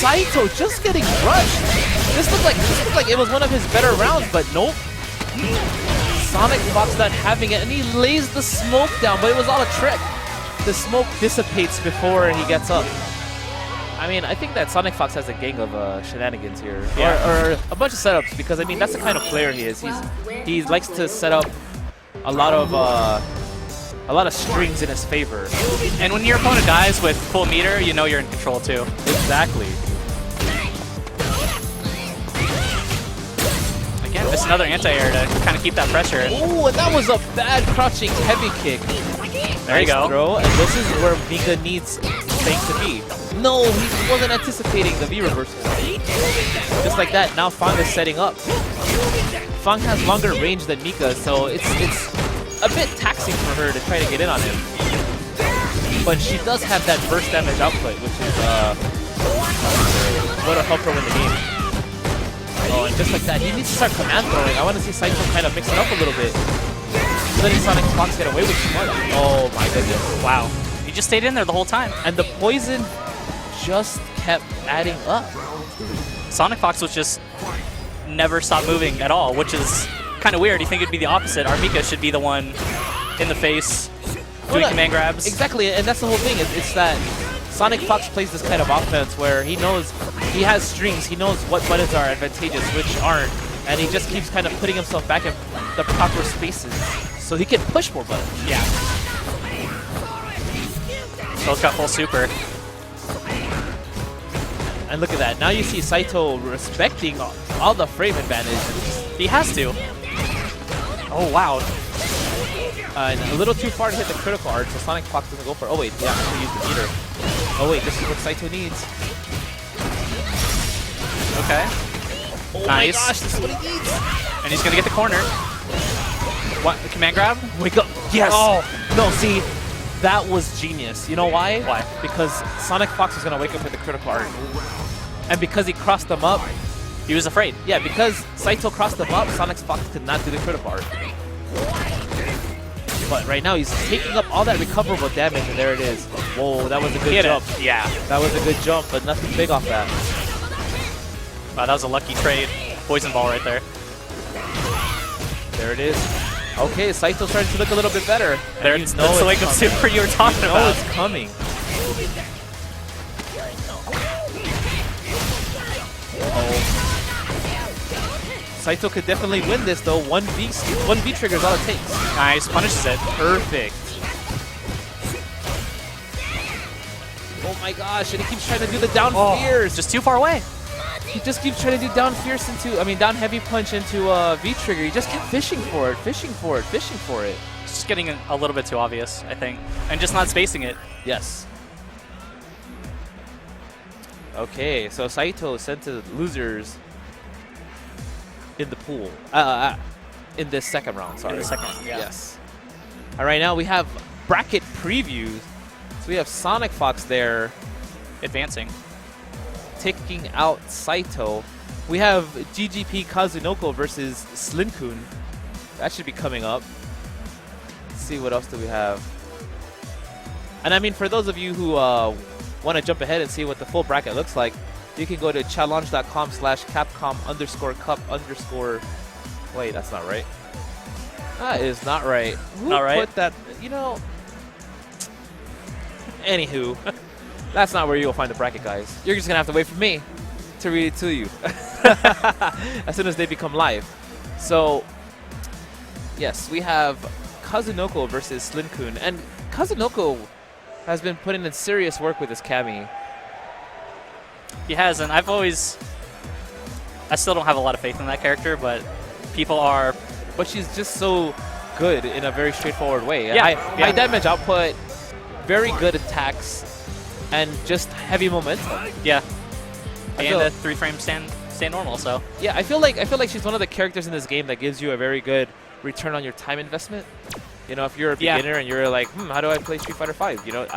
SaitTo just getting rushed. This looked like it was one of his better rounds, but nope. Sonic Fox not having it, and he lays the smoke down, but it was all a trick. The smoke dissipates before he gets up. I mean, I think that Sonic Fox has a gang of shenanigans here, or a bunch of setups, because I mean that's the kind of player he is. He likes to set up a lot of strings in his favor. And when your opponent dies with full meter, you know you're in control too. Exactly. Again, just another anti-air to kind of keep that pressure. Ooh, and that was a bad crouching heavy kick. There you go. Throw, and this is where Mika needs Fang to be. No, he wasn't anticipating the V reversal. Just like that, now Fang is setting up. Fang has longer range than Mika, so it's a bit taxing for her to try to get in on him. But she does have that burst damage output, which is what'll help her win the game. Oh, and just like that, he needs to start command throwing. I want to see SaitTo kind of mix it up a little bit. Letting Sonic Fox get away with too much. Oh my goodness. Wow. He just stayed in there the whole time. And the poison just kept adding up. Sonic Fox was just never stopped moving at all, which is kind of weird. You think it'd be the opposite. Armika should be the one in the face doing command grabs. Exactly, and that's the whole thing. It's that Sonic Fox plays this kind of offense where he knows he has strings. He knows what buttons are advantageous, which aren't. And he just keeps kind of putting himself back in the proper spaces so he can push more buttons. Yeah. Both got full super. And look at that. Now you see SaitTo respecting all the frame advantage. He has to. Oh, wow. And a little too far to hit the critical art, so Sonic Fox doesn't go for it. Oh, wait. Yeah, I'm going to use the meter. Oh, wait. This is what SaitTo needs. Okay. Oh nice. My gosh, this is what he needs. And he's going to get the corner. What? The command grab? Wake up. Yes. Oh. No, see, that was genius. You know why? Why? Because Sonic Fox was going to wake up with the critical art. And because he crossed them up. He was afraid. Yeah, because SaitTo crossed them up, Sonic Fox could not do the critical art. But right now, he's taking up all that recoverable damage, and there it is. Whoa, that was a good jump. Yeah. That was a good jump, but nothing big off that. Wow, that was a lucky trade. Poison ball right there. There it is. Okay, SaitTo's starting to look a little bit better. There's the wake up super you were talking about. It's coming. SaitTo could definitely win this though. One V trigger is all it takes. Nice, punishes it. Perfect. Oh my gosh, and he keeps trying to do the down fierce. Just too far away. He just keeps trying to do down fierce into, down heavy punch into V trigger. He just kept fishing for it, fishing for it, fishing for it. It's just getting a little bit too obvious, I think. And just not spacing it. Yes. Okay, so SaitTo sent to the losers in the pool. In this second round, sorry. In the second, yeah. Yes. All right, now we have bracket previews. So we have Sonic Fox there Advancing. taking out SaitTo. We have GGP Kazunoko versus Slinkun. That should be coming up. Let's see, what else do we have? And I mean, for those of you who want to jump ahead and see what the full bracket looks like, you can go to challenge.com/Capcom_Cup_. Wait, that's not right. That is not right. Who Not right? put that? You know. Anywho, that's not where you'll find the bracket, guys. You're just gonna have to wait for me to read it to you as soon as they become live. So, yes, we have Kazunoko versus Slinkun, and Kazunoko has been putting in serious work with his Kami. He has, and I still don't have a lot of faith in that character, but people are. But she's just so good in a very straightforward way. Yeah, High damage output, very good attacks, and just heavy momentum. Yeah. I And feel- a 3-frame stand normal, so. Yeah, I feel like she's one of the characters in this game that gives you a very good return on your time investment. You know, if you're a Yeah. beginner and you're like, how do I play Street Fighter 5? You know,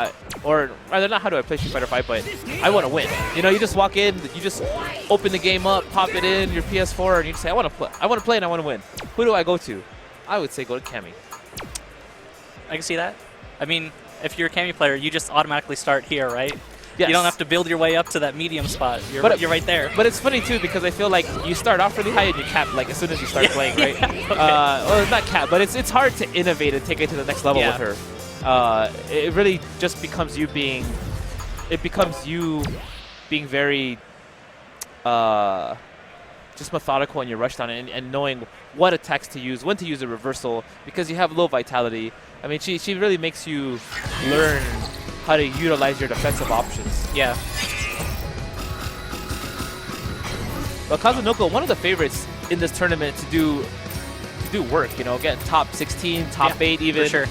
or rather not how do I play Street Fighter 5, but I want to win. You know, you just walk in, you just open the game up, pop it in your PS4, and you just say, I want to play and I want to win. Who do I go to? I would say go to Kami. I can see that. I mean, if you're a Kami player, you just automatically start here, right? Yes. You don't have to build your way up to that medium spot. You're right there. But it's funny too, because I feel like you start off really high and you cap like as soon as you start playing, right? Okay. Well, not cap, but it's hard to innovate and take it to the next level Yeah. with her. It really just becomes you being very just methodical in your rush down and knowing what attacks to use, when to use a reversal, because you have low vitality. I mean, she really makes you learn how to utilize your defensive options. Yeah. But Kazunoko, one of the favorites in this tournament to do work, you know, get top 16, top 8 even. For sure.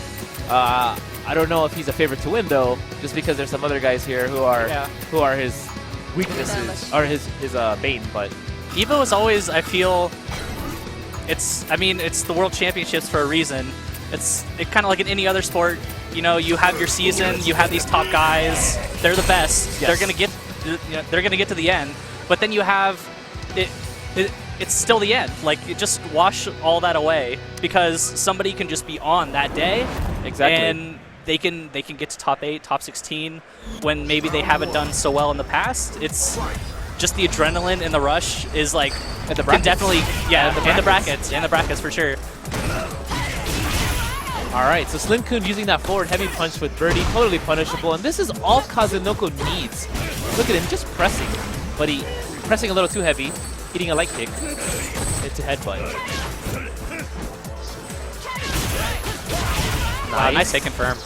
I don't know if he's a favorite to win though, just because there's some other guys here who are his weaknesses or his bane. But EVO is always, I feel, it's the World Championships for a reason. It's kind of like in any other sport. You know, you have your season, you have these top guys. They're the best. Yes. They're gonna get to the end. But then you have it. It's still the end. Like, you just wash all that away because somebody can just be on that day. Exactly. And they can get to top 8, top 16 when maybe they haven't done so well in the past. It's just the adrenaline and the rush is like And the can brackets. definitely And the and the brackets for sure. all right, so Slinkun using that forward heavy punch with Birdie, totally punishable, and this is all Kazunoko needs. Look at him just pressing, but he pressing a little too heavy, eating a light kick into headbutt. Wow, nice hit confirm.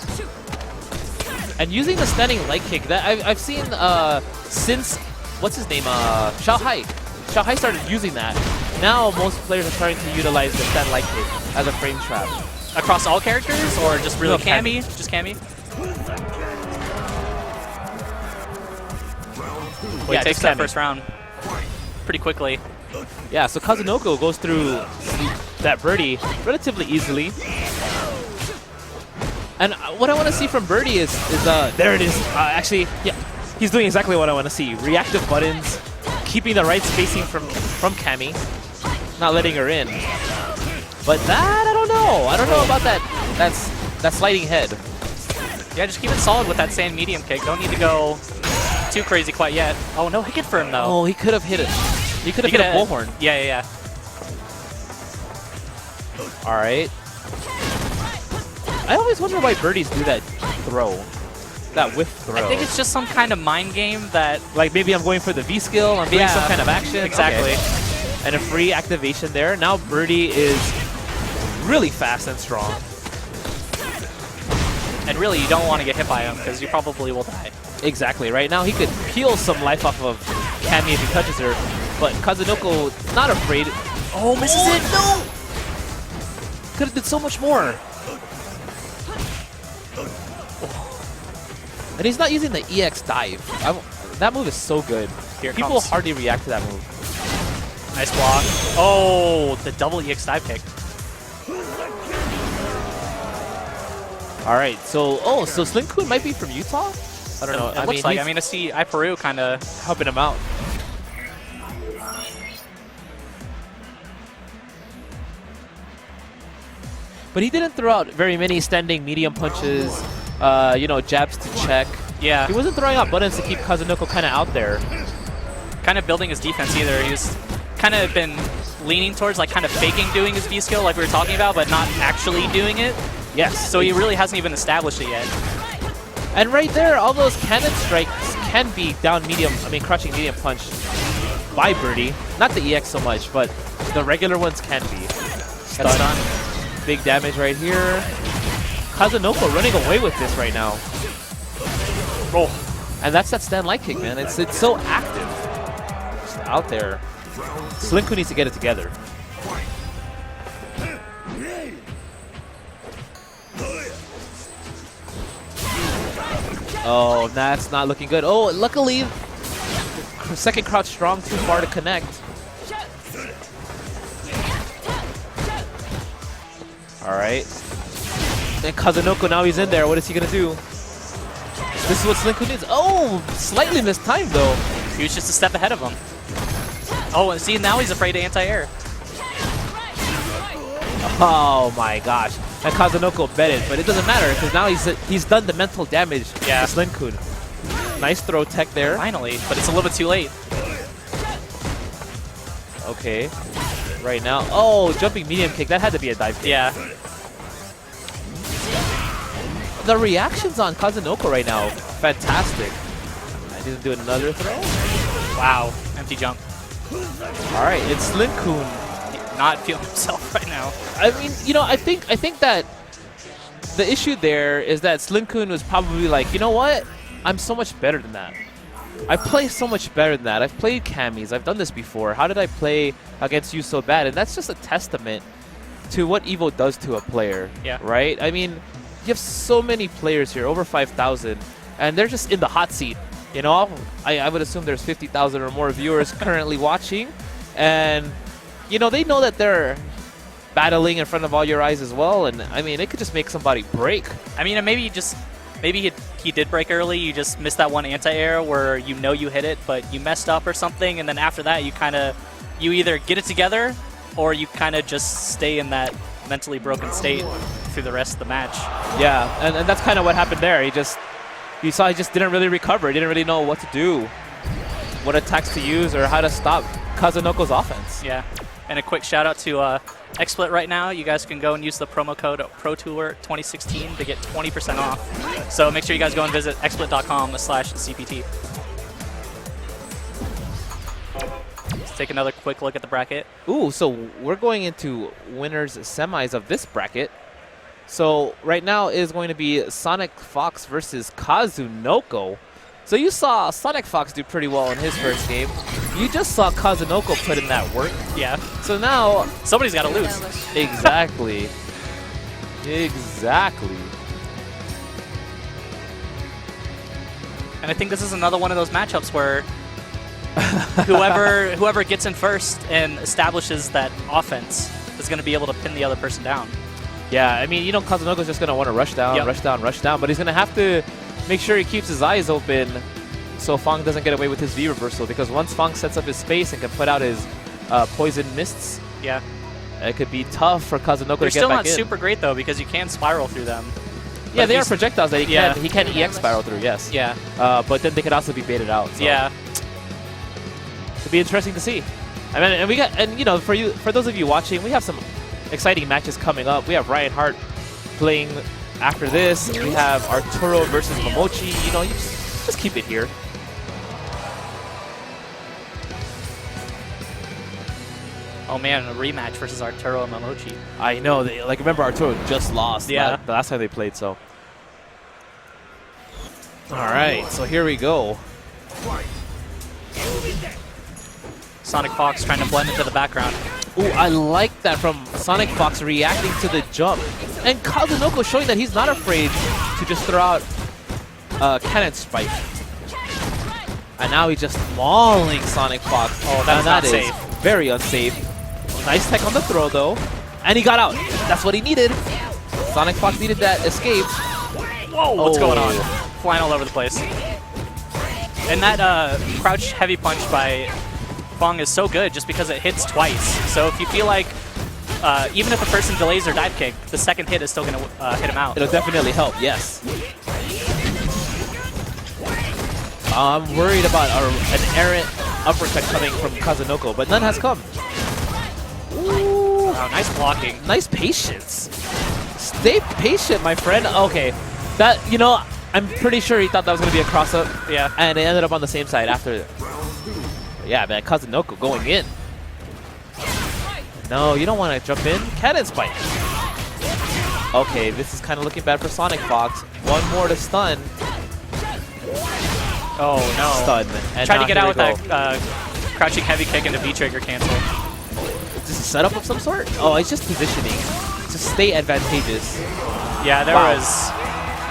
And using the standing light kick, that I've seen since, what's his name, Xiaohai. Xiaohai started using that. Now most players are starting to utilize the stand light kick as a frame trap. Across all characters or just really No, Kami? Just Kami? Well, he takes that first round pretty quickly. Yeah, so Kazunoko goes through that Birdie relatively easily. And what I want to see from Birdie is there it is. Actually, yeah, he's doing exactly what I want to see. Reactive buttons, keeping the right spacing from Kami, not letting her in. But that, I don't know. I don't know about that sliding head. Yeah, just keep it solid with that sand medium kick. Don't need to go too crazy quite yet. Oh, no hit for him, though. Oh, he could have hit it. He could have hit a bullhorn. Yeah. All right. I always wonder why birdies do that throw. That whiff throw. I think it's just some kind of mind game that... Like maybe I'm going for the V skill, I'm doing some kind of action. Exactly. Okay. And a free activation there. Now Birdie is really fast and strong. And really, you don't want to get hit by him because you probably will die. Exactly. Right now, he could peel some life off of Cammy if he touches her. But Kazunoko not afraid. Oh, misses it. No! Could have did so much more. And he's not using the EX dive. That move is so good. People hardly react to that move. Nice block. Oh, the double EX dive kick. All right, so so Slinkun might be from Utah. I don't know. It looks like. I mean, I see iPeru kind of helping him out. But he didn't throw out very many standing medium punches, you know, jabs to check. Yeah. He wasn't throwing out buttons to keep Kazunoko kind of out there. Kind of building his defense either. He was kind of been leaning towards like kind of faking doing his V skill like we were talking about, but not actually doing it. Yes. So he really hasn't even established it yet. And right there, all those cannon strikes can be down medium, crouching medium punch by Birdie. Not the EX so much, but the regular ones can be. Stun. Big damage right here. Kazunoko running away with this right now. Roll. And that's that stand light kick, man. It's so active. Just out there. Slinkun needs to get it together. Oh, that's not looking good. Oh, luckily, second crouch strong, too far to connect. All right. And Kazunoko, now he's in there. What is he going to do? This is what Slinkun needs. Oh, slightly mistimed, though. He was just a step ahead of him. Oh, and see, now he's afraid of anti-air. Oh, my gosh. And Kazunoko bet it, but it doesn't matter because now he's done the mental damage to Slinkun. Nice throw tech there. Finally, but it's a little bit too late. Okay. Right now. Oh, jumping medium kick. That had to be a dive kick. Yeah. The reactions on Kazunoko right now, fantastic. I didn't do another throw. Wow. Empty jump. All right, it's Slinkun. Not feeling himself right now. I mean, you know, I think that the issue there is that Slinkun was probably like, you know what? I'm so much better than that. I play so much better than that. I've played Cammies. I've done this before. How did I play against you so bad? And that's just a testament to what EVO does to a player. Yeah. Right? I mean, you have so many players here, over 5,000, and they're just in the hot seat. You know, I would assume there's 50,000 or more viewers currently watching, and you know, they know that they're battling in front of all your eyes as well, and I mean, it could just make somebody break. I mean, and maybe he did break early. You just missed that one anti-air where you know you hit it, but you messed up or something, and then after that, you either get it together or you kind of just stay in that mentally broken state through the rest of the match. Yeah, and that's kind of what happened there. You saw he just didn't really recover. He didn't really know what to do, what attacks to use, or how to stop Kazunoko's offense. Yeah. And a quick shout out to XSplit right now. You guys can go and use the promo code Pro Tour 2016 to get 20% off. So make sure you guys go and visit xsplit.com/CPT. Let's take another quick look at the bracket. Ooh, so we're going into winners semis of this bracket. So right now is going to be Sonic Fox versus Kazunoko. So you saw Sonic Fox do pretty well in his first game. You just saw Kazunoko put in that work. Yeah. So now somebody's got to lose. Exactly. Exactly. And I think this is another one of those matchups where whoever gets in first and establishes that offense is going to be able to pin the other person down. Yeah, I mean, you know, Kazunoko's just going to want to rush down, rush down, but he's going to have to make sure he keeps his eyes open so Fong doesn't get away with his V reversal, because once Fong sets up his space and can put out his poison mists, yeah, it could be tough for Kazunoko to get back in. They're still not super great, though, because you can spiral through them. Yeah, if they are he's- projectiles that Yeah. he can EX spiral through, yes. Yeah. But then they could also be baited out. So. Yeah. It'd be interesting to see. I mean, and we got, and you know, for those of you watching, we have some exciting matches coming up. We have Ryan Hart playing after this. We have Arturo versus Mamochi. You know, you just keep it here. Oh man, a rematch versus Arturo and Mamochi. I know. Like, remember, Arturo just lost. Yeah. The last time they played. So. All right. So here we go. Sonic Fox trying to blend into the background. Ooh, I like that from Sonic Fox reacting to the jump. And Kazunoko showing that he's not afraid to just throw out Cannon Spike. And now he's just mauling Sonic Fox. Oh, that's that not is safe. Very unsafe. Nice tech on the throw, though. And he got out. That's what he needed. Sonic Fox needed that escape. Whoa, what's going on? Oh. Flying all over the place. And that crouch heavy punch by Fong is so good just because it hits twice. So if you feel like, even if a person delays their dive kick, the second hit is still going to hit him out. It'll definitely help, yes. I'm worried about an errant uppercut coming from Kazunoko, but none has come. Ooh, Wow, nice blocking. nice patience. Stay patient, my friend. Okay, that, you know, I'm pretty sure he thought that was going to be a cross-up. Yeah. And it ended up on the same side after. Yeah, man, Kazunoko going in. No, you don't want to jump in. Cannon Spike. Okay, this is kind of looking bad for Sonic Fox. One more to stun. Oh no. Stun. And Tried now to get here out we with go. that crouching heavy kick into V-trigger cancel. Is this a setup of some sort? Oh, it's just positioning. Just stay advantageous. Yeah, there Wow. was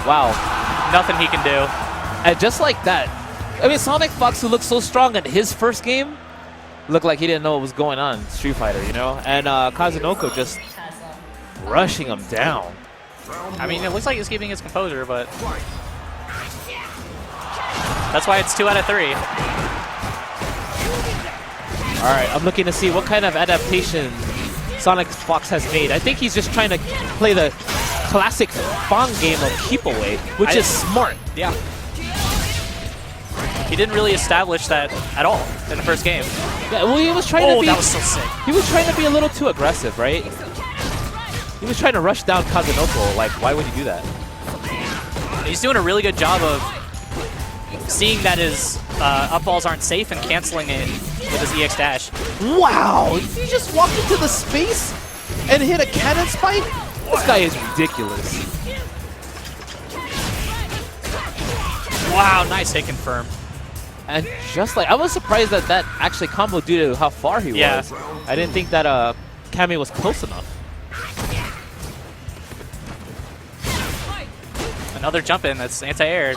Wow. nothing he can do. And just like that, I mean, Sonic Fox, who looked so strong in his first game, looked like he didn't know what was going on in Street Fighter, you know? And Kazunoko just rushing him down. I mean, it looks like he's keeping his composure, but that's why it's 2 out of 3. All right, I'm looking to see what kind of adaptation Sonic Fox has made. I think he's just trying to play the classic Fong game of keep away, which is smart. Yeah. He didn't really establish that at all in the first game. Yeah, well, he was trying to Oh, be. that was so sick. He was trying to be a little too aggressive, right? He was trying to rush down Kazunoko. Like, why would you do that? He's doing a really good job of seeing that his up balls aren't safe and canceling it with his EX dash. Wow! He just walked into the space and hit a cannon spike? This guy is ridiculous. Wow, nice hit confirm. And just like, I was surprised that that actually comboed due to how far he Yeah. was. I didn't think that Kami was close enough. Another jump in that's anti-aired.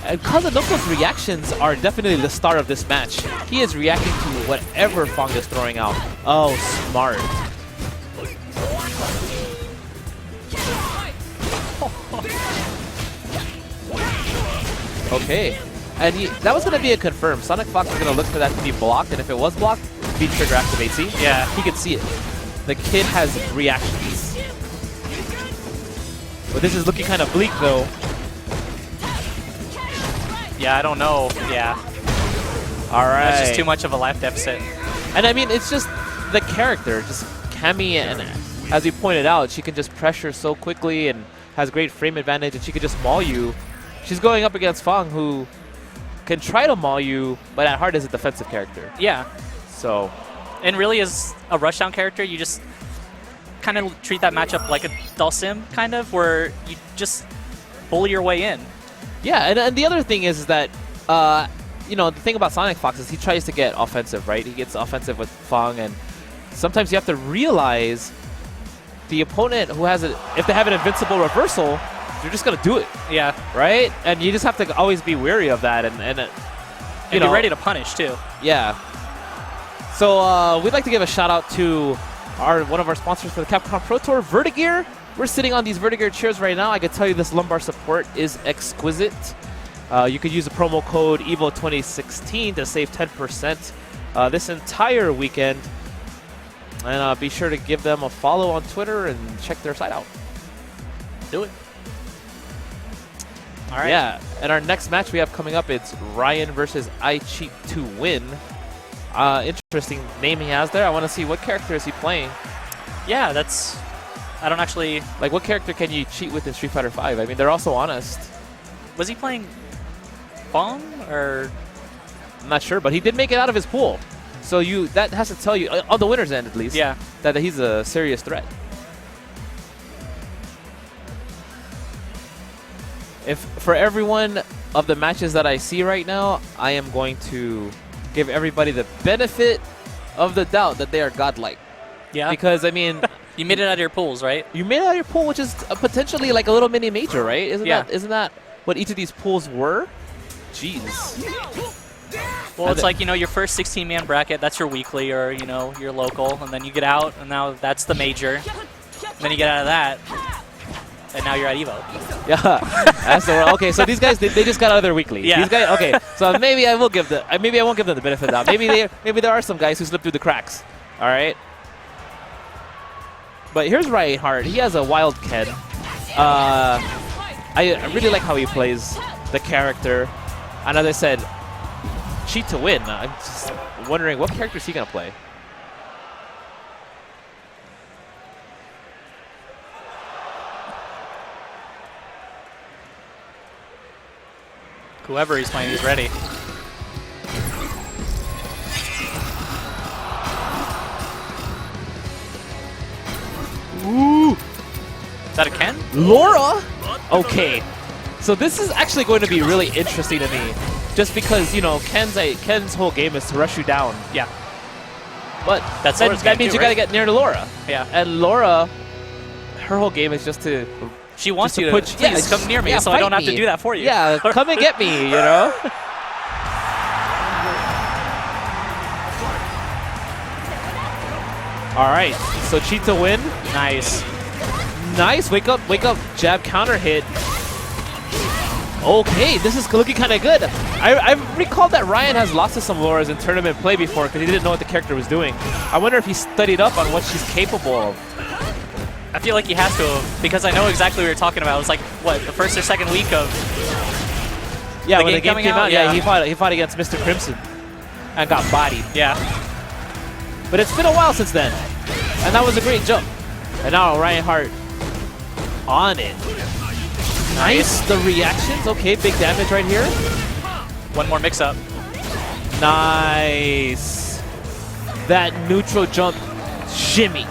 And Kazunoko's reactions are definitely the star of this match. He is reacting to whatever Fong is throwing out. Oh, smart. Okay. And that was going to be a confirm. Sonic Fox is going to look for that to be blocked, and if it was blocked, V-trigger activates. See? Yeah. He could see it. The kid has reactions. But this is looking kind of bleak, though. Yeah, I don't know. Yeah, All right. that's just too much of a life deficit. And I mean, it's just the character, just Kami, and as you pointed out, she can just pressure so quickly and has great frame advantage, and she could just maul you. She's going up against Fong, who can try to maul you, but at heart is a defensive character. Yeah, So, and really as a rushdown character, you just kind of treat that matchup like a Dulcim, kind of, where you just bully your way in. yeah, and the other thing is that, you know, the thing about Sonic Fox is he tries to get offensive, right? He gets offensive with Fong, and sometimes you have to realize the opponent who has if they have an invincible reversal, you're just going to do it. Yeah, Right? And you just have to always be wary of that and and be ready to punish too. Yeah. So we'd like to give a shout out to one of our sponsors for the Capcom Pro Tour, Vertigear. We're sitting on these Vertigear chairs right now. I can tell you this lumbar support is exquisite. You could use the promo code EVO2016 to save 10% this entire weekend. And be sure to give them a follow on Twitter and check their site out. Do it. All right. Yeah, and our next match we have coming up, it's Ryan versus I Cheat to Win. Interesting name he has there. I want to see what character is he playing. Yeah, that's... I don't actually... Like, what character can you cheat with in Street Fighter V? I mean, they're also honest. Was he playing Fong or... I'm not sure, but he did make it out of his pool. So that has to tell you, on the winner's end at least, Yeah. that he's a serious threat. If for every one of the matches that I see right now, I am going to give everybody the benefit of the doubt that they are godlike. Yeah. Because, I mean... You made it out of your pools, right? You made it out of your pool, which is potentially like a little mini major, right? Isn't that what each of these pools were? Jeez. Well, it's like, you know, your first 16-man bracket, that's your weekly or, you know, your local. And then you get out, and now that's the major. And then you get out of that, and now you're at EVO. Yeah. That's the one. Okay, so these guys, they just got out of their weekly. Yeah. These guys, okay, so maybe I will give the, maybe I won't give them the benefit of the doubt. Maybe there are some guys who slip through the cracks. All right. But here's Ryan Hart. He has a wild Ken. I really like how he plays the character. And as I said, cheat to win. I'm just wondering what character is he going to play. Whoever he's playing, he's ready. Ooh. Is that a Ken? Laura? Okay. So this is actually going to be really interesting to me. Just because, you know, Ken's whole game is to rush you down. Yeah. But That's that means you got to get near to Laura. Yeah. And Laura, her whole game is just to... She wants just you to put, please come near me so I don't have to do that for you. Yeah, come and get me, you know? All right, so cheat to win. Nice. Nice, wake up, jab counter hit. Okay, this is looking kind of good. I recall that Ryan has lost to some Lauras in tournament play before because he didn't know what the character was doing. I wonder if he studied up on what she's capable of. I feel like he has to have, because I know exactly what you're talking about. It was like, what, the first or second week of Yeah, the when game the game coming came out? out, yeah, he fought against Mr. Crimson and got bodied. Yeah. But it's been a while since then, and that was a great jump. And now Ryan Hart on it. Nice, the reactions. Okay, big damage right here. One more mix-up. Nice. That neutral jump shimmy.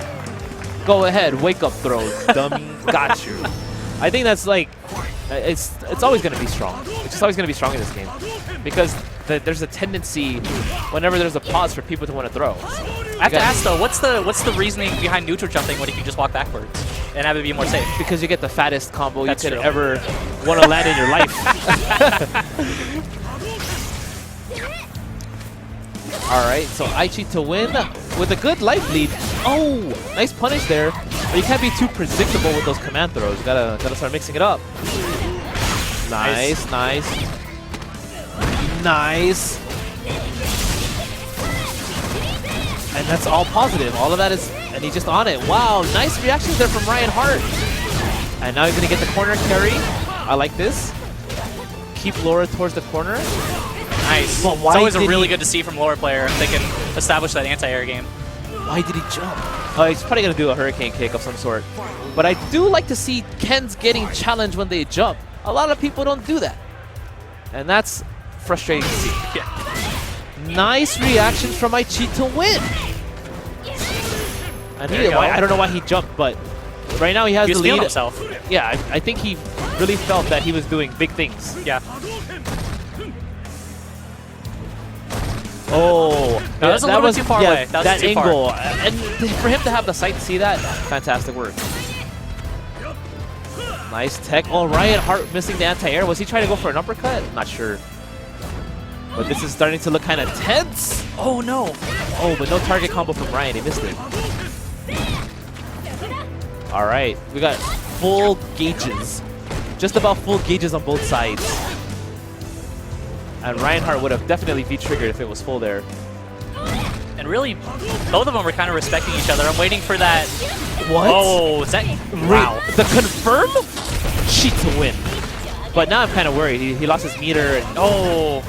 Go ahead, wake up throw, dummy. Got you. I think that's like, it's always going to be strong. It's just always going to be strong in this game. Because there's a tendency, whenever there's a pause, for people to want to throw. I have to ask though, what's the reasoning behind neutral jumping when you can just walk backwards and have it be more safe? Because you get the fattest combo That's you could true. ever want to land in your life. All right, so I cheat to win with a good life lead. Oh, nice punish there. But you can't be too predictable with those command throws. You gotta start mixing it up. Nice, nice. Nice. And that's all positive. All of that is, and he's just on it. Wow, nice reactions there from Ryan Hart. And now he's gonna get the corner carry. I like this. Keep Laura towards the corner. Nice. But It's why always a did really he- good to see from lower player if they can establish that anti-air game. Why did he jump? Oh, he's probably gonna do a hurricane kick of some sort. But I do like to see Ken's getting challenged when they jump. A lot of people don't do that. And that's frustrating to see. Yeah. Nice reactions from my cheat to win. And There you go. I don't know why he jumped, but right now he has He was the lead. feeling himself. Yeah, I think he really felt that he was doing big things. Yeah. Oh, No, that's a little bit too far away. That was too far. angle. And for him to have the sight to see that, fantastic work. Nice tech. Oh, Ryan Hart missing the anti-air. Was he trying to go for an uppercut? Not sure. But this is starting to look kind of tense. Oh no. Oh, but no target combo from Ryan. He missed it. All right, we got full gauges. Just about full gauges on both sides. And Ryan Hart would have definitely V-triggered if it was full there. And really, both of them were kind of respecting each other. I'm waiting for that. What? Oh, is that? Wow. The confirm cheat to win. But now I'm kind of worried. He lost his meter. And, oh.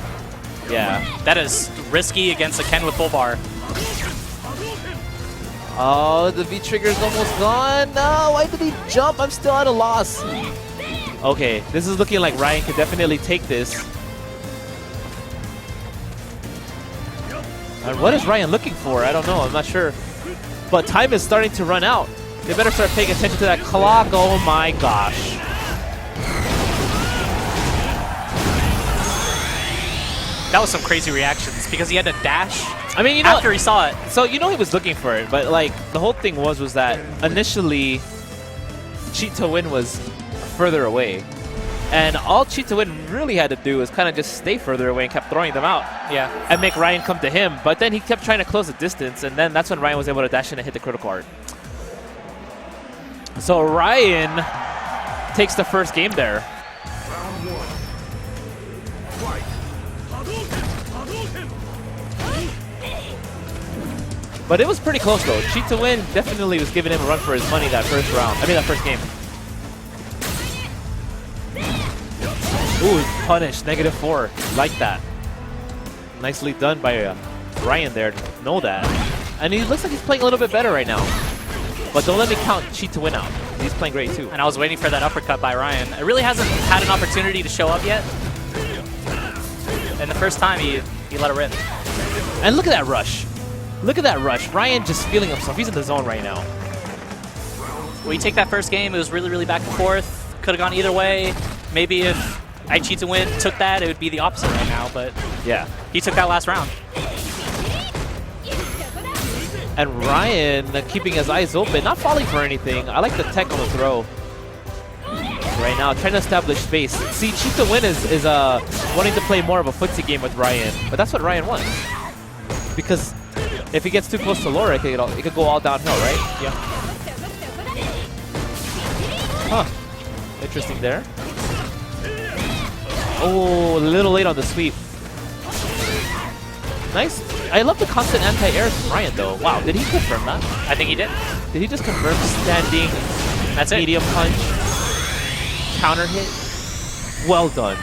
Yeah. That is risky against a Ken with full bar. Oh, the V-trigger's almost gone. No, why did he jump? I'm still at a loss. Okay, this is looking like Ryan could definitely take this. And what is Ryan looking for? I don't know. I'm not sure. But time is starting to run out. They better start paying attention to that clock. Oh my gosh. That was some crazy reactions because he had to dash. I mean, you know, after he saw it. So you know he was looking for it, but like the whole thing was that initially cheat to win was further away, and all cheat to win really had to do was kind of just stay further away and kept throwing them out. Yeah. And make Ryan come to him, but then he kept trying to close the distance, and then that's when Ryan was able to dash in and hit the critical art. So Ryan takes the first game there. But it was pretty close though. Cheat to win definitely was giving him a run for his money that first round. I mean that first game. Ooh, punish, -4. Like that. Nicely done by Ryan there to know that. And he looks like he's playing a little bit better right now. But don't let me count cheat to win out. He's playing great too. And I was waiting for that uppercut by Ryan. It really hasn't had an opportunity to show up yet. And the first time he let it rip. And look at that rush. Look at that rush. Ryan just feeling himself. He's in the zone right now. When you take that first game, it was really, really back and forth. Could have gone either way. Maybe if I cheat to win took that, it would be the opposite right now. But yeah, he took that last round. And Ryan keeping his eyes open, not falling for anything. I like the tech on the throw. Right now, trying to establish space. See, cheat to win is wanting to play more of a footsie game with Ryan, but that's what Ryan wants. Because if he gets too close to Laura, it could go all downhill, right? Yeah. Huh. Interesting there. Oh, a little late on the sweep. Nice. I love the constant anti-air from Ryan, though. Wow, did he confirm that? I think he did. Did he just confirm standing, that's it. Medium punch, counter hit? Well done.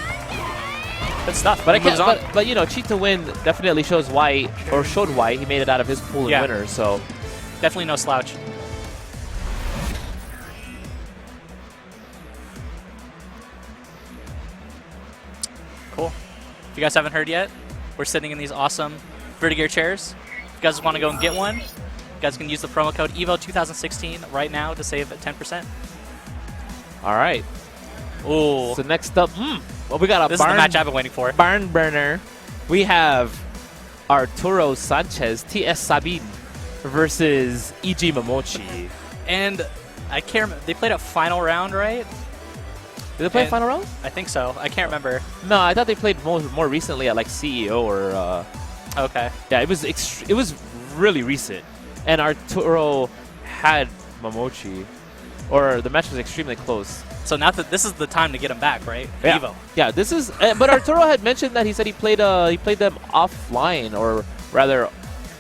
Good stuff. But I can't. But you know, cheat to win definitely shows why, or showed why he made it out of his pool of winners. So definitely no slouch. Cool. If you guys haven't heard yet, we're sitting in these awesome Vertigear chairs. If you guys want to go and get one, you guys can use the promo code EVO 2016 right now to save 10%. All right. Ooh. So next up, well, we got a this is the match I've been waiting for. Barn burner. We have Arturo Sanchez, TS Sabin versus EG Mamochi. And I can't remember. They played a final round, right? Did they play a final round? I think so. I can't remember. No, I thought they played more recently at like CEO or. Okay. Yeah, it was really recent, and Arturo had Mamochi, or the match was extremely close. So now that this is the time to get him back, right? Yeah. EVO. Yeah, this is. But Arturo had mentioned that he said he played them offline, or rather,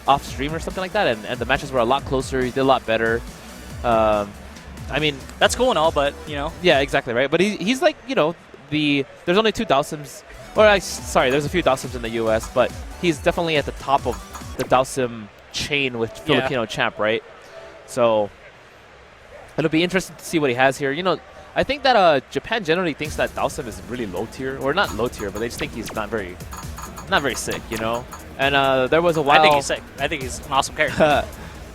off stream or something like that, and the matches were a lot closer. He did a lot better. I mean, that's cool and all, but you know. Yeah, exactly right. But he's like, you know, there's only 2 Dowsims, or sorry, there's a few Dowsims in the U.S., but he's definitely at the top of the Dowsim chain with Filipino champ, right? So it'll be interesting to see what he has here. You know, I think that Japan generally thinks that Dowsim is really low tier, or not low tier, but they just think he's not very sick, you know. And there was a while. I think he's sick. I think he's an awesome character.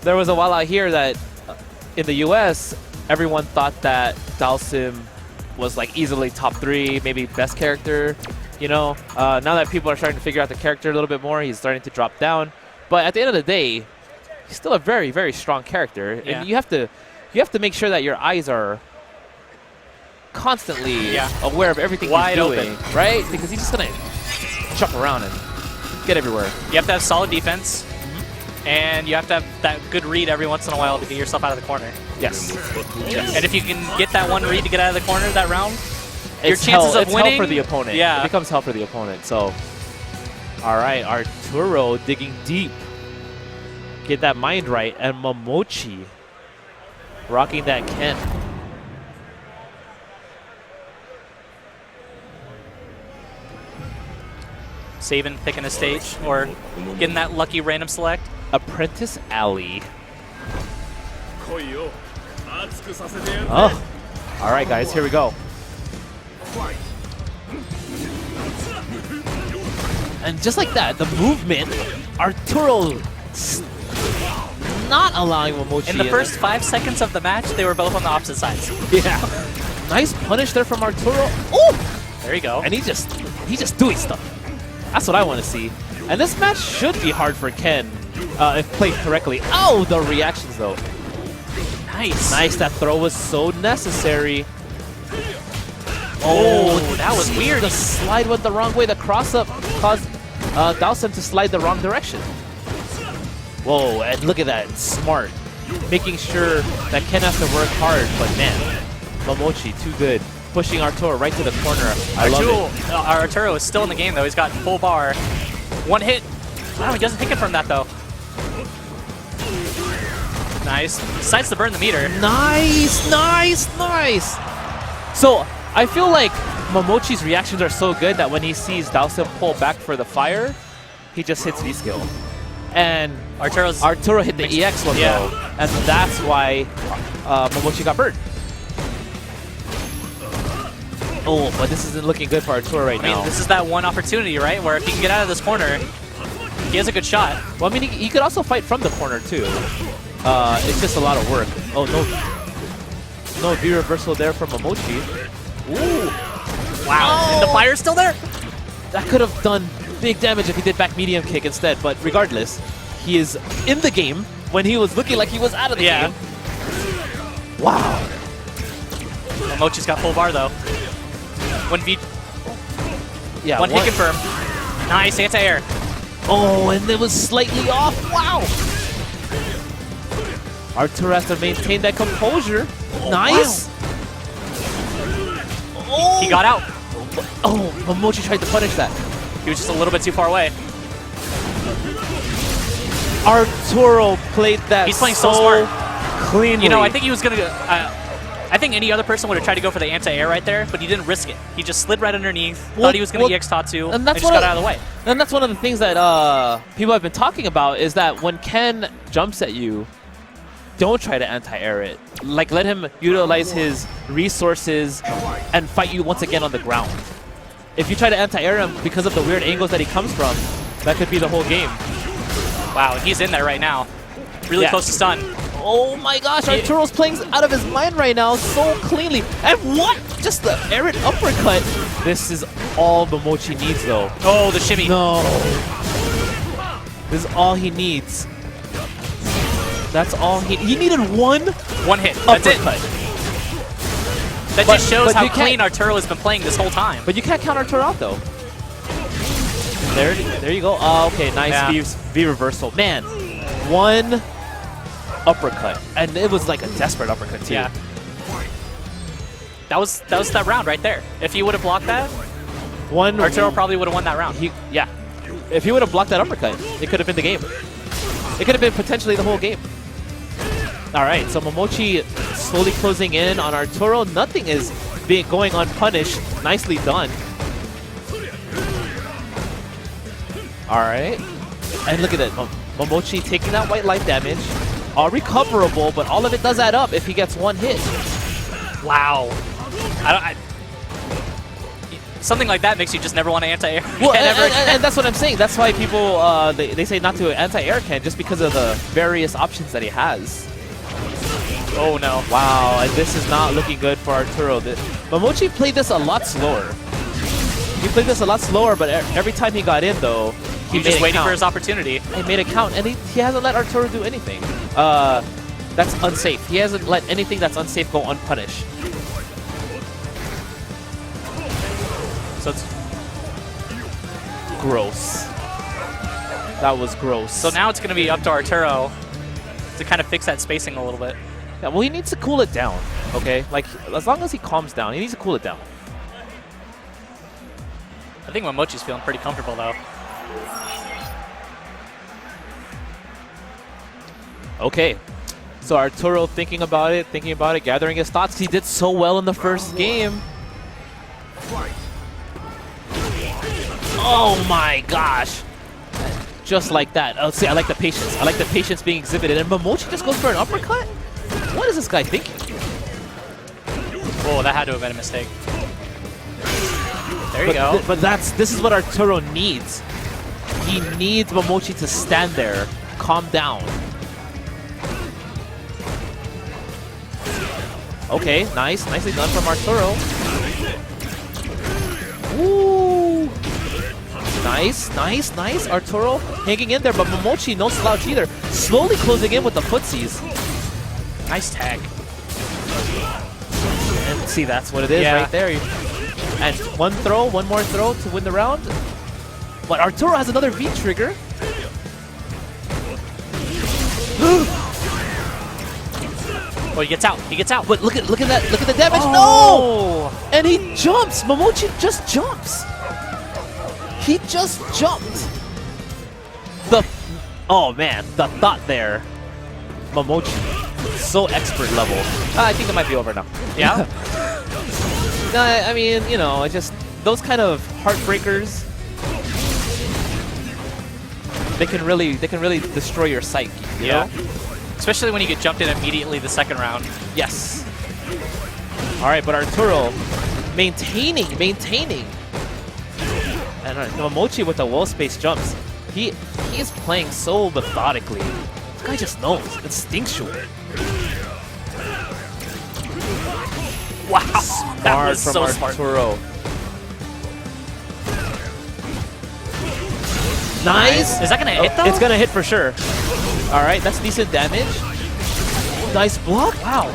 There was a while out here that in the U.S. everyone thought that Dowsim was like easily top 3, maybe best character. You know, now that people are starting to figure out the character a little bit more, he's starting to drop down. But at the end of the day, he's still a very, very strong character, and you have to make sure that your eyes are constantly aware of everything Wide he's doing, open. right? Because he's just gonna jump around and get everywhere. You have to have solid defense, and you have to have that good read every once in a while to get yourself out of the corner. Yes. And if you can get that one read to get out of the corner that round, your It's chances of winning. hell for the opponent. Yeah. It becomes hell for the opponent. So, all right, Arturo digging deep. get that mind right, and Mamochi rocking that Ken. Saving, picking a stage, or getting that lucky random select. Apprentice Alley. Oh, all right, guys, here we go. And just like that, the movement, Arturo not allowing Mamochi In the first 5 seconds of the match, they were both on the opposite sides. Yeah. Nice punish there from Arturo. Oh! There you go. And he's just doing stuff. That's what I want to see. And this match should be hard for Ken if played correctly. Oh, the reactions though. Nice. Nice, that throw was so necessary. Oh, that was weird. The slide went the wrong way. The cross-up caused Dawson to slide the wrong direction. Whoa, and look at that. Smart. Making sure that Ken has to work hard, but man, Mamochi, too good. Pushing Arturo right to the corner. I love it. Arturo is still in the game, though. He's got full bar. One hit. Wow, he doesn't take it from that, though. Nice. Decides to burn the meter. Nice, nice, nice. So, I feel like Mamochi's reactions are so good that when he sees Dawson pull back for the fire, he just hits V-skill. And Arturo hit the EX one, though. And that's why Mamochi got burned. Oh, but this isn't looking good for Arturo right now. I mean, this is that one opportunity, right? Where if he can get out of this corner, he has a good shot. Well, I mean, he could also fight from the corner, too. It's just a lot of work. Oh, no V-reversal there from Mamochi. Ooh. Wow. Oh. And the fire's still there? That could have done big damage if he did back medium kick instead, but regardless, he is in the game when he was looking like he was out of the game. Wow. Mamochi's got full bar, though. One hit confirm. Nice anti-air. Oh, and it was slightly off. Wow. Arturo has to maintain that composure. Nice. Wow. Oh. He got out. Oh, Mamochi tried to punish that. He was just a little bit too far away. Arturo played that. He's playing so smart. Cleanly. You know, I think he was going to... I think any other person would have tried to go for the anti-air right there, but he didn't risk it. He just slid right underneath, thought he was going to EX Tatsu, and just got out of the way. And that's one of the things that people have been talking about is that when Ken jumps at you, don't try to anti-air it. Like, let him utilize his resources and fight you once again on the ground. If you try to anti-air him because of the weird angles that he comes from, that could be the whole game. Wow, he's in there right now. Really close to stun. Oh my gosh, Arturo's playing out of his mind right now so cleanly. And what? Just the errant uppercut. This is all Mamochi needs, though. Oh, the shimmy. No. This is all he needs. That's all he needed. One hit. That's uppercut. It. That just shows how clean Arturo has been playing this whole time. But you can't count Arturo out, though. There you go. Oh, okay, nice V reversal. Man, one uppercut, and it was like a desperate uppercut too. Yeah. That was that round right there. If he would have blocked that, Arturo probably would have won that round. If he would have blocked that uppercut, it could have been the game. It could have been potentially the whole game. All right, so Mamochi slowly closing in on Arturo. Nothing is going unpunished. Nicely done. All right, and look at that. Mamochi taking that white light damage. All recoverable, but all of it does add up if he gets one hit. Wow. Something like that makes you just never want to anti-air. Well, and that's what I'm saying. That's why people, they say not to anti-air Ken, just because of the various options that he has. Oh, no. Wow, and this is not looking good for Arturo. Mamochi played this a lot slower. He played this a lot slower, but every time he got in, though, he was just waiting for his opportunity. He made it count, and he hasn't let Arturo do anything. That's unsafe. He hasn't let anything that's unsafe go unpunished. So it's gross. That was gross. So now it's going to be up to Arturo to kind of fix that spacing a little bit. Yeah, well, he needs to cool it down, okay? Like, as long as he calms down, he needs to cool it down. I think Mamochi's feeling pretty comfortable, though. Okay. So Arturo thinking about it, gathering his thoughts. He did so well in the first game. Oh my gosh. Just like that. Oh, see, I like the patience. I like the patience being exhibited. And Mamochi just goes for an uppercut? What is this guy thinking? Oh, that had to have been a mistake. There you go. But this is what Arturo needs. He needs Mamochi to stand there, calm down. Okay, nice. Nicely done from Arturo. Ooh. Nice. Arturo hanging in there, but Mamochi no slouch either. Slowly closing in with the footsies. Nice tag. And see, that's what it is right there. And one more throw to win the round. But Arturo has another V trigger. Oh, he gets out. But look at that! Look at the damage! Oh. No! And he jumps. Mamochi just jumps. He just jumped. Oh man, the thought there. Mamochi, so expert level. I think it might be over now. Yeah. No, I mean, you know, just those kind of heartbreakers. They can really destroy your psyche. You know? Especially when you get jumped in immediately the second round. Yes. All right, but Arturo maintaining. And Mamochi with the well-spaced jumps. He is playing so methodically. This guy just knows. Instinctual. Wow. That was From so smart. Arturo. Nice. Is that gonna hit though? It's gonna hit for sure. All right, that's decent damage. Nice block. Wow.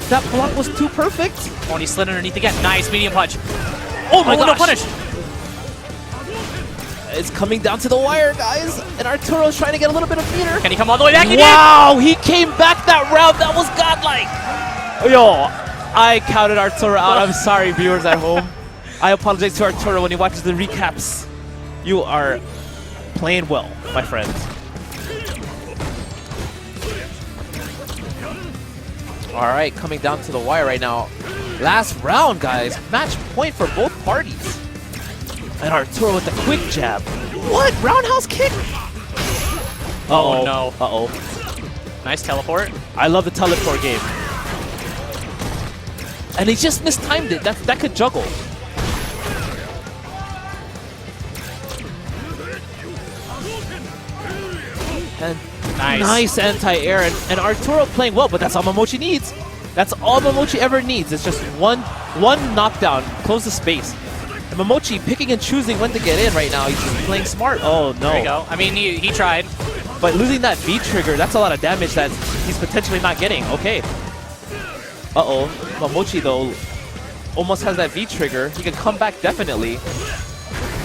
That block was too perfect. Oh, and he slid underneath again. Nice medium punch. Oh my gosh. No punish. It's coming down to the wire, guys. And Arturo's trying to get a little bit of meter. Can he come all the way back? Wow, he came back that round. That was godlike. Yo, I counted Arturo out. I'm sorry, viewers at home. I apologize to Arturo when he watches the recaps. You are playing well, my friend. All right, coming down to the wire right now. Last round, guys. Match point for both parties. And Arturo with the quick jab. What? Roundhouse kick? Oh no. Uh-oh. Nice teleport. I love the teleport game. And he just mistimed it. That could juggle. And nice anti-air. And Arturo playing well, but that's all Mamochi needs. That's all Mamochi ever needs. It's just one knockdown. Close the space. And Mamochi picking and choosing when to get in right now. He's just playing smart. Oh, no. There you go. I mean, he tried. But losing that V trigger, that's a lot of damage that he's potentially not getting. Okay. Uh-oh. Mamochi, though, almost has that V trigger. He can come back definitely.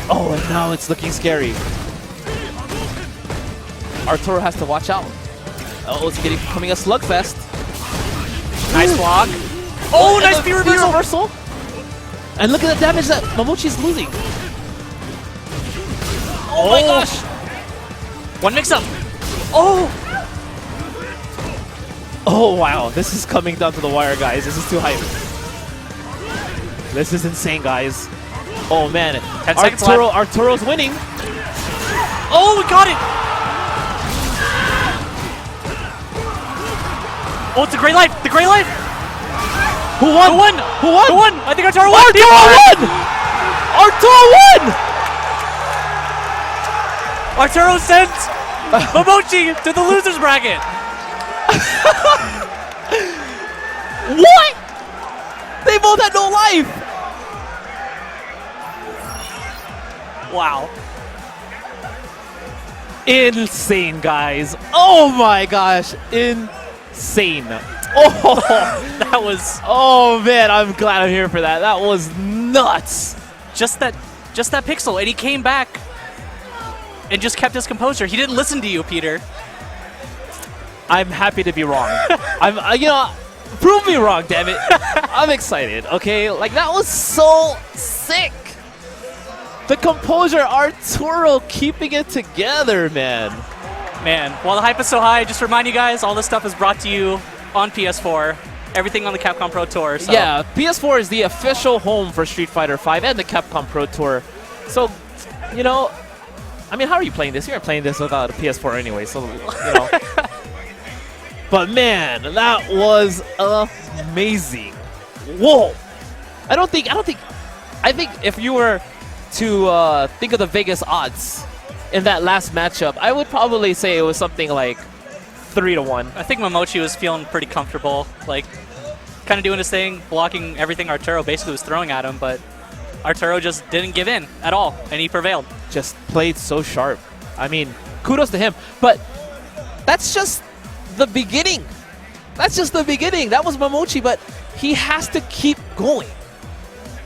Oh, and now it's looking scary. Arturo has to watch out. Oh, it's becoming a slugfest. Nice block. Oh, nice V V reversal. And look at the damage that Mamochi's losing. Oh my gosh. One mix-up. Oh. Oh, wow. This is coming down to the wire, guys. This is too hype. This is insane, guys. Oh, man. 10 seconds left. Arturo's winning. Oh, we got it. Oh, it's the Great Life. The Great Life. Who won? Who won? Who won? Who won? I think Arturo won. Arturo won! Arturo won! Arturo sent Mamochi to the losers bracket. What? They both had no life. Wow. Insane, guys. Oh my gosh. Insane. Oh, That was oh man, I'm glad I'm here for that. That was nuts. just that pixel, and he came back and just kept his composure. He didn't listen to you, Peter. I'm happy to be wrong. You know, prove me wrong, damn it. I'm excited, okay? Like, that was so sick. The composure, Arturo keeping it together, man. Man, while the hype is so high, just remind you guys, all this stuff is brought to you on PS4. Everything on the Capcom Pro Tour. So. Yeah, PS4 is the official home for Street Fighter V and the Capcom Pro Tour. So, you know, I mean, how are you playing this? You aren't playing this without a PS4 anyway, so, you know. But man, that was amazing. Whoa. I think if you were to think of the Vegas odds in that last matchup, I would probably say it was something like 3-1. I think Mamochi was feeling pretty comfortable, like kind of doing his thing, blocking everything Arturo basically was throwing at him, but Arturo just didn't give in at all, and he prevailed. Just played so sharp. I mean, kudos to him. But that's just the beginning. That's just the beginning. That was Mamochi, but he has to keep going.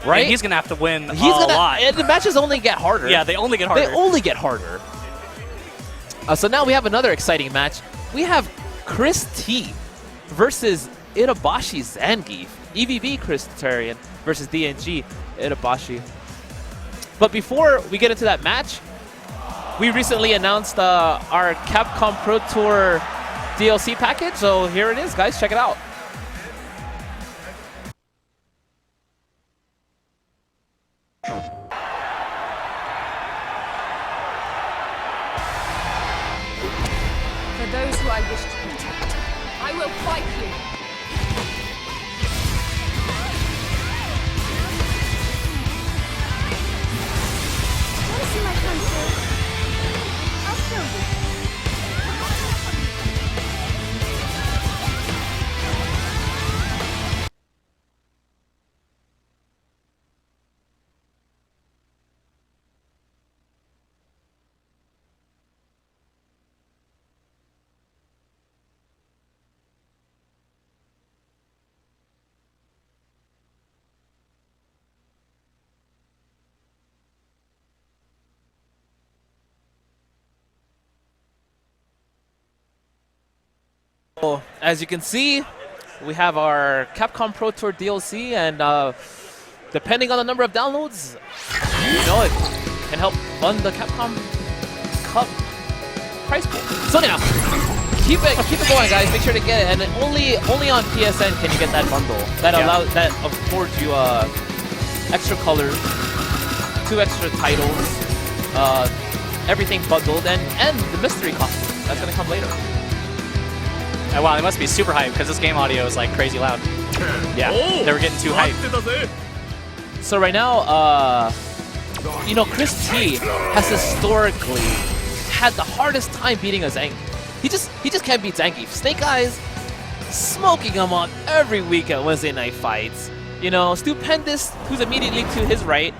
Right? And he's going to have to win a lot. And the matches only get harder. Yeah, they only get harder. They only get harder. So now we have another exciting match. We have Chris T versus Itabashi Zangief. EVB Christarian versus DNG Itabashi. But before we get into that match, we recently announced our Capcom Pro Tour DLC package. So here it is, guys. Check it out. For those who I wish to protect, I will fight you. Want to see my country? I'll show you. As you can see, we have our Capcom Pro Tour DLC, and depending on the number of downloads, you know, it can help fund the Capcom Cup prize pool. So now, keep it going, guys. Make sure to get it, and only on PSN can you get that bundle. That affords you extra colors, 2 extra titles, everything bundled, and the mystery costume that's gonna come later. Oh, wow, they must be super hyped because this game audio is like crazy loud. Yeah, they were getting too hyped. So right now, you know, Chris T has historically had the hardest time beating a Zangief. He just can't beat Zangief. Snake Eyes smoking him up every week at Wednesday Night Fights. You know, Stupendous, who's immediately to his right,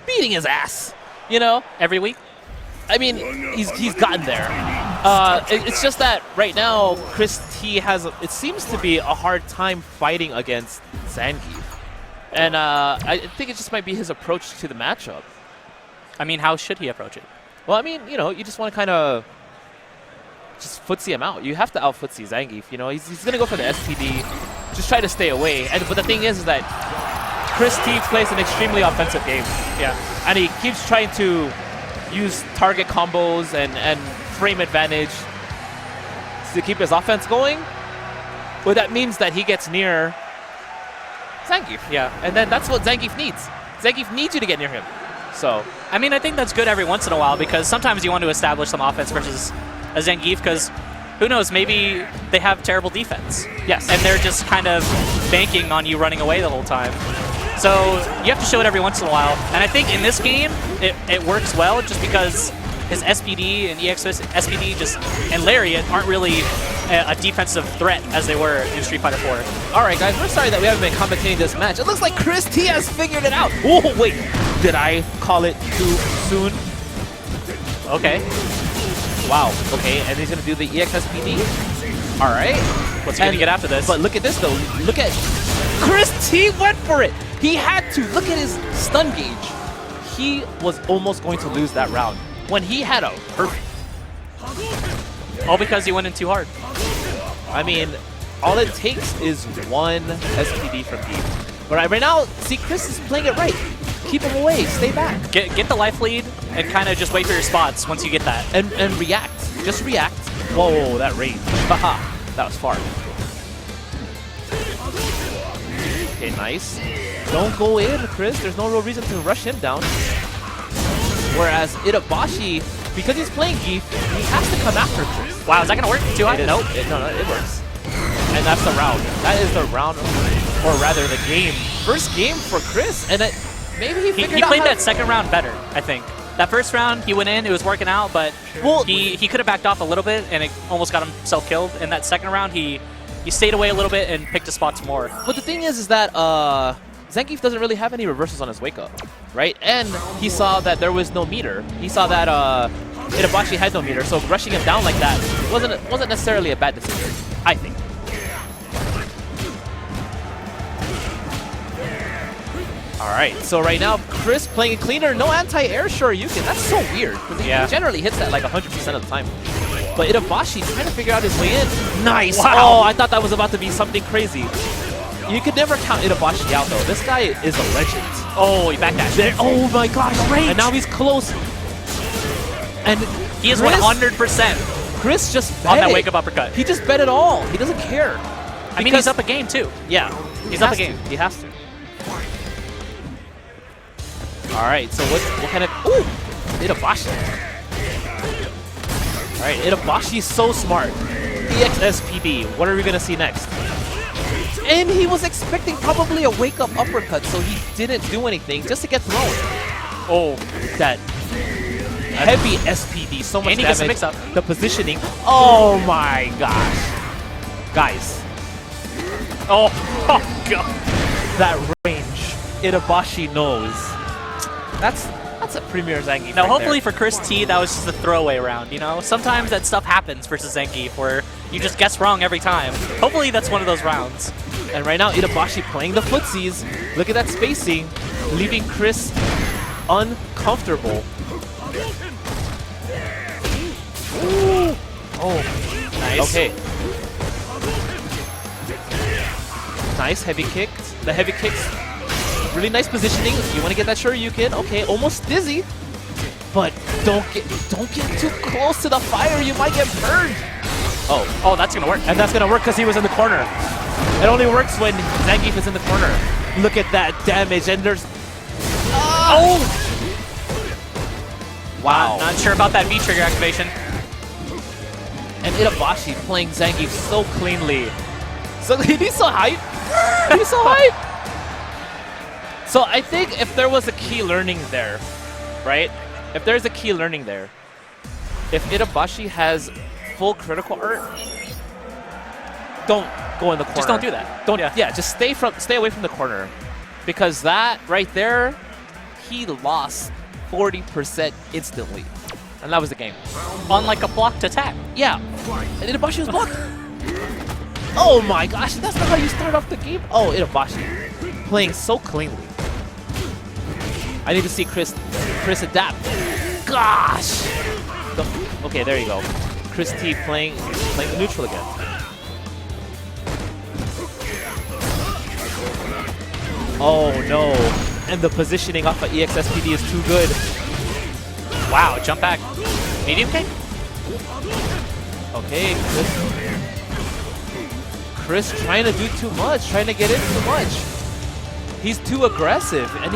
beating his ass. You know, Every week? I mean, he's gotten there. It's just that right now, Chris T has, it seems to be a hard time fighting against Zangief. And I think it just might be his approach to the matchup. I mean, how should he approach it? Well, I mean, you know, you just want to kind of just footsie him out. You have to out-footsie Zangief. You know, he's going to go for the STD, just try to stay away. But the thing is that Chris T plays an extremely offensive game. Yeah. And he keeps trying to use target combos and frame advantage to keep his offense going. But that means that he gets near Zangief. Yeah. And then that's what Zangief needs. Zangief needs you to get near him. So, I mean, I think that's good every once in a while because sometimes you want to establish some offense versus a Zangief because who knows, maybe they have terrible defense. yes. And they're just kind of banking on you running away the whole time. So you have to show it every once in a while. And I think in this game, it works well just because his SPD and EX SPD and Lariat aren't really a defensive threat as they were in Street Fighter 4. All right, guys, we're sorry that we haven't been commentating this match. It looks like Chris T has figured it out. Oh, wait. Did I call it too soon? Okay. Wow. Okay, and he's going to do the EX SPD. All right. What's he going to get after this? But look at this, though. Look at... Chris T went for it. He had to. Look at his stun gauge. He was almost going to lose that round when he had a perfect. All because he went in too hard. I mean, all it takes is one SPD from deep. But right now, see, Chris is playing it right. Keep him away. Stay back. Get the life lead and kind of just wait for your spots once you get that. And react. Just react. Whoa, that range. Haha, that was far. Okay, nice. Don't go in, Chris. There's no real reason to rush him down. Whereas Itabashi, because he's playing Geef, he has to come after Chris. Wow, is that gonna work? Too high? Nope. No, it works. And that's the round. That is the round, or rather the game. First game for Chris, and maybe he figured He out played how that second round better, I think. That first round, he went in, it was working out, but he could have backed off a little bit, and it almost got himself killed. In that second round, he stayed away a little bit and picked his spots more. But the thing is that Zangief doesn't really have any reversals on his wake-up, right? And he saw that there was no meter. He saw that Itabashi had no meter, so rushing him down like that wasn't necessarily a bad decision, I think. Alright, so right now, Chris playing cleaner, no anti-air Shoryuken. That's so weird, because he generally hits that like 100% of the time. But Itabashi trying to figure out his way in. Nice! Wow. Oh, I thought that was about to be something crazy. You could never count Itabashi out, though. This guy is a legend. Oh, he backdashed. There, oh my gosh, and now he's close. And He is 100% Chris just bet on that it. wake-up uppercut. He just bet it all. He doesn't care. I mean, he's up a game, too. Yeah, He's up a game. He has to. Alright, so what kind of... Ooh! Itabashi. Alright, Itabashi's so smart. EXSPD. What are we going to see next? And he was expecting probably a wake-up uppercut, so he didn't do anything just to get thrown. Oh, That heavy SPD, so much And he gets a damage. mix-up. The positioning. Oh my gosh. Guys, oh, God. that range, Itabashi knows. That's a premier Zangief. Now, right hopefully there. for Chris T, that was just a throwaway round, you know? Sometimes that stuff happens versus Zangief, where you just guess wrong every time. Hopefully that's one of those rounds. And right now, Itabashi playing the footsies. Look at that spacing, leaving Chris uncomfortable. Ooh. Oh, Nice. okay. Nice heavy kicks. The heavy kicks, really nice positioning. You want to get that Shoryuken. Okay, almost dizzy, but don't get too close to the fire. You might get burned. Oh, that's gonna work. And that's gonna work because he was in the corner. It only works when Zangief is in the corner. Look at that damage, and there's... Oh! Wow. Not sure about that V-trigger activation. And Itabashi playing Zangief so cleanly. So he's so hype. He's so hype. So I think if there was a key learning there, right? If there's a key learning there, if Itabashi has full critical art, don't go in the corner. Just don't do that. Don't. Yeah, just stay away from the corner, because that right there, he lost 40% instantly, and that was the game. On like a blocked attack. Yeah, and Itabashi was blocked. Oh my gosh, that's not how you start off the game. Oh, Itabashi playing so cleanly. I need to see Chris adapt. Gosh. Okay, there you go. Chris T playing the neutral again. Oh no. And the positioning off of EXSPD is too good. Wow, jump back. Medium kick? Okay, Chris trying to do too much, trying to get in too much. He's too aggressive, and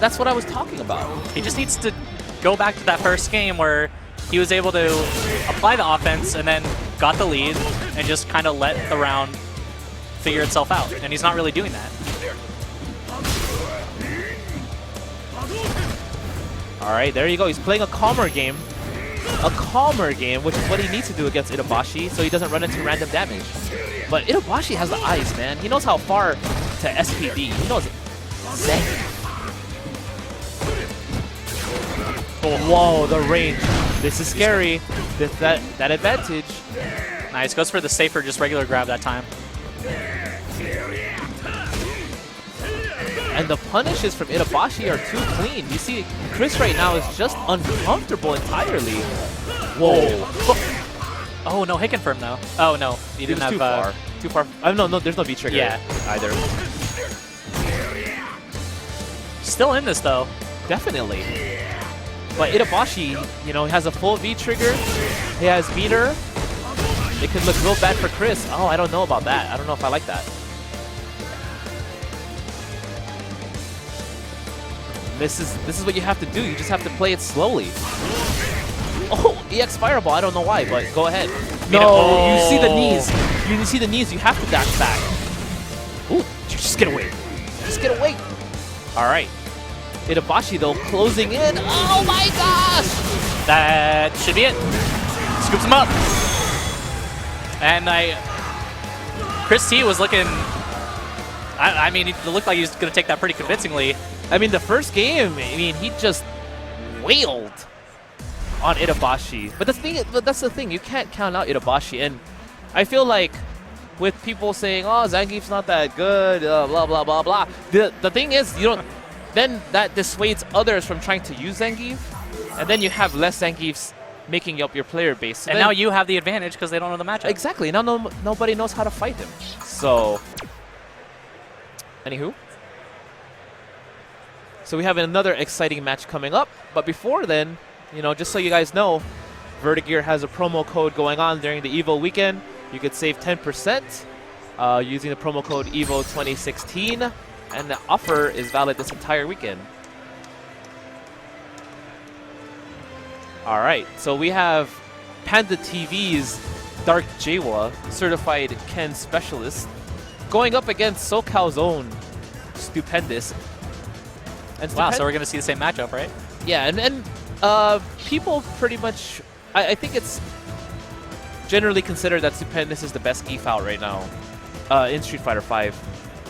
that's what I was talking about. He just needs to go back to that first game where he was able to apply the offense and then got the lead and just kind of let the round figure itself out. And he's not really doing that. All right, there you go. He's playing a calmer game. A calmer game, which is what he needs to do against Itabashi, so he doesn't run into random damage. But Itabashi has the eyes, man. He knows how far to SPD. He knows Zangief. Whoa, the range. This is scary. That advantage. Nice, goes for the safer, just regular grab that time. And the punishes from Itabashi are too clean. You see, Chris right now is just uncomfortable entirely. Whoa. Oh, no hit confirm though. Oh, no. You didn't have... too far. Too far. No, there's no V-trigger either. Still in this though. Definitely. But Itabashi, you know, has a full V trigger. He has meter. It could look real bad for Chris. Oh, I don't know about that. I don't know if I like that. This is what you have to do. You just have to play it slowly. Oh, EX Fireball. I don't know why, but go ahead. No, you see the knees. You see the knees. You have to dash back. Ooh, just get away. Just get away. All right. Itabashi, though, closing in. Oh, my gosh. That should be it. Scoops him up. And Chris T was looking, I mean, it looked like he was going to take that pretty convincingly. I mean, the first game, I mean, he just wailed on Itabashi. But that's the thing, you can't count out Itabashi. And I feel like with people saying, oh, Zangief's not that good, blah, blah, blah, blah. The thing is, you don't, then that dissuades others from trying to use Zangief. And then you have less Zangiefs making up your player base. So and now you have the advantage because they don't know the matchup. Exactly. Now nobody knows how to fight him. So, anywho. So we have another exciting match coming up. But before then, you know, just so you guys know, Vertigear has a promo code going on during the EVO weekend. You could save 10% using the promo code EVO2016. And the offer is valid this entire weekend. All right, so we have Panda TV's Dark Jawa, certified Ken specialist, going up against SoCal's own Stupendous. And wow, so we're going to see the same matchup, right? Yeah, and people pretty much, I think it's generally considered that Stupendous is the best Geef out right now in Street Fighter V.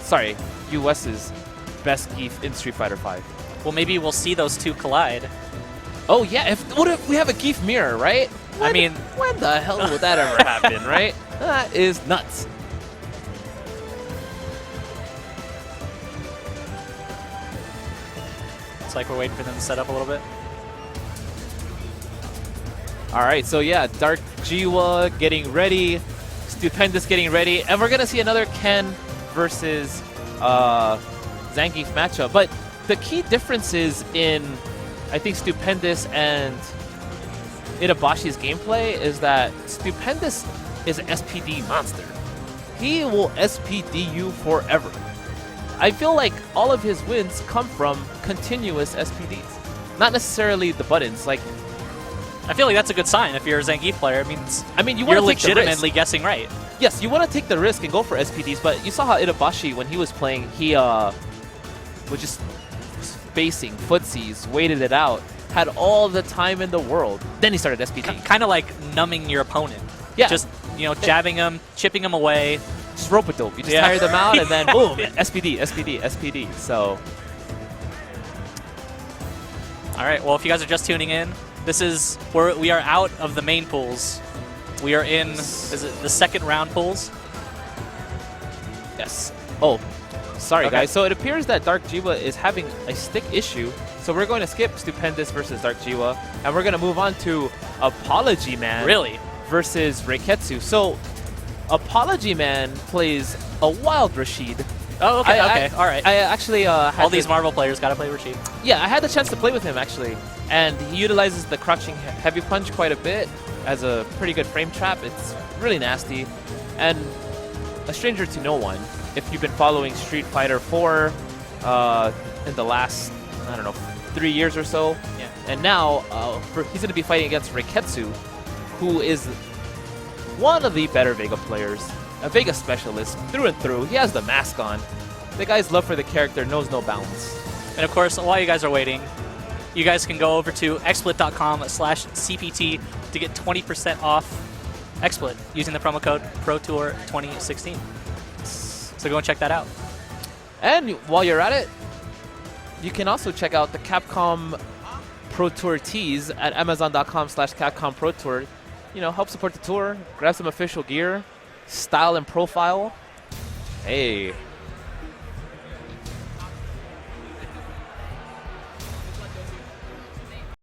Sorry, US's best Geef in Street Fighter V. Well, maybe we'll see those two collide. Oh yeah, what if we have a Geef mirror, right? I mean, when the hell would that ever happen, right? That is nuts. It's like we're waiting for them to set up a little bit. All right, so yeah, Dark Jiwa getting ready, Stupendous getting ready, and we're gonna see another Ken versus Zangief matchup. But the key differences in, I think, Stupendous and Itabashi's gameplay is that Stupendous is an SPD monster. He will SPD you forever. I feel like all of his wins come from continuous SPDs, not necessarily the buttons. Like, I feel like that's a good sign if you're a Zangief player. It means you you're legitimately guessing right. Yes, you want to take the risk and go for SPDs, but you saw how Itabashi, when he was playing, he was just spacing, footsies, waited it out, had all the time in the world. Then he started SPD. Kind of like numbing your opponent. Yeah. Just, you know, jabbing him, chipping him away. Just rope-a-dope. You just tire them out, and then boom, SPD, SPD, SPD. So, all right. Well, if you guys are just tuning in, this is where we are out of the main pools. We are in, is it the second round pools? Yes. Oh, sorry guys. So it appears that Dark Jiwa is having a stick issue. So we're going to skip Stupendous versus Dark Jiwa, and we're going to move on to Apology Man. Really? Versus Reiketsu. So Apology Man plays a wild Rashid. Oh, okay, all right. I actually had all these Marvel players got to play Rashid. Yeah, I had the chance to play with him, actually. And he utilizes the crouching heavy punch quite a bit as a pretty good frame trap. It's really nasty. And a stranger to no one, if you've been following Street Fighter 4 in the last, I don't know, 3 years or so. Yeah. And now he's going to be fighting against Reiketsu, who is one of the better Vega players. A Vega specialist through and through. He has the mask on. The guy's love for the character knows no bounds. And of course, while you guys are waiting, you guys can go over to xsplit.com/CPT to get 20% off XSplit using the promo code Pro Tour 2016. So go and check that out. And while you're at it, you can also check out the Capcom Pro Tour tees at Amazon.com/Capcom Pro Tour. You know, help support the tour, grab some official gear, style and profile. Hey.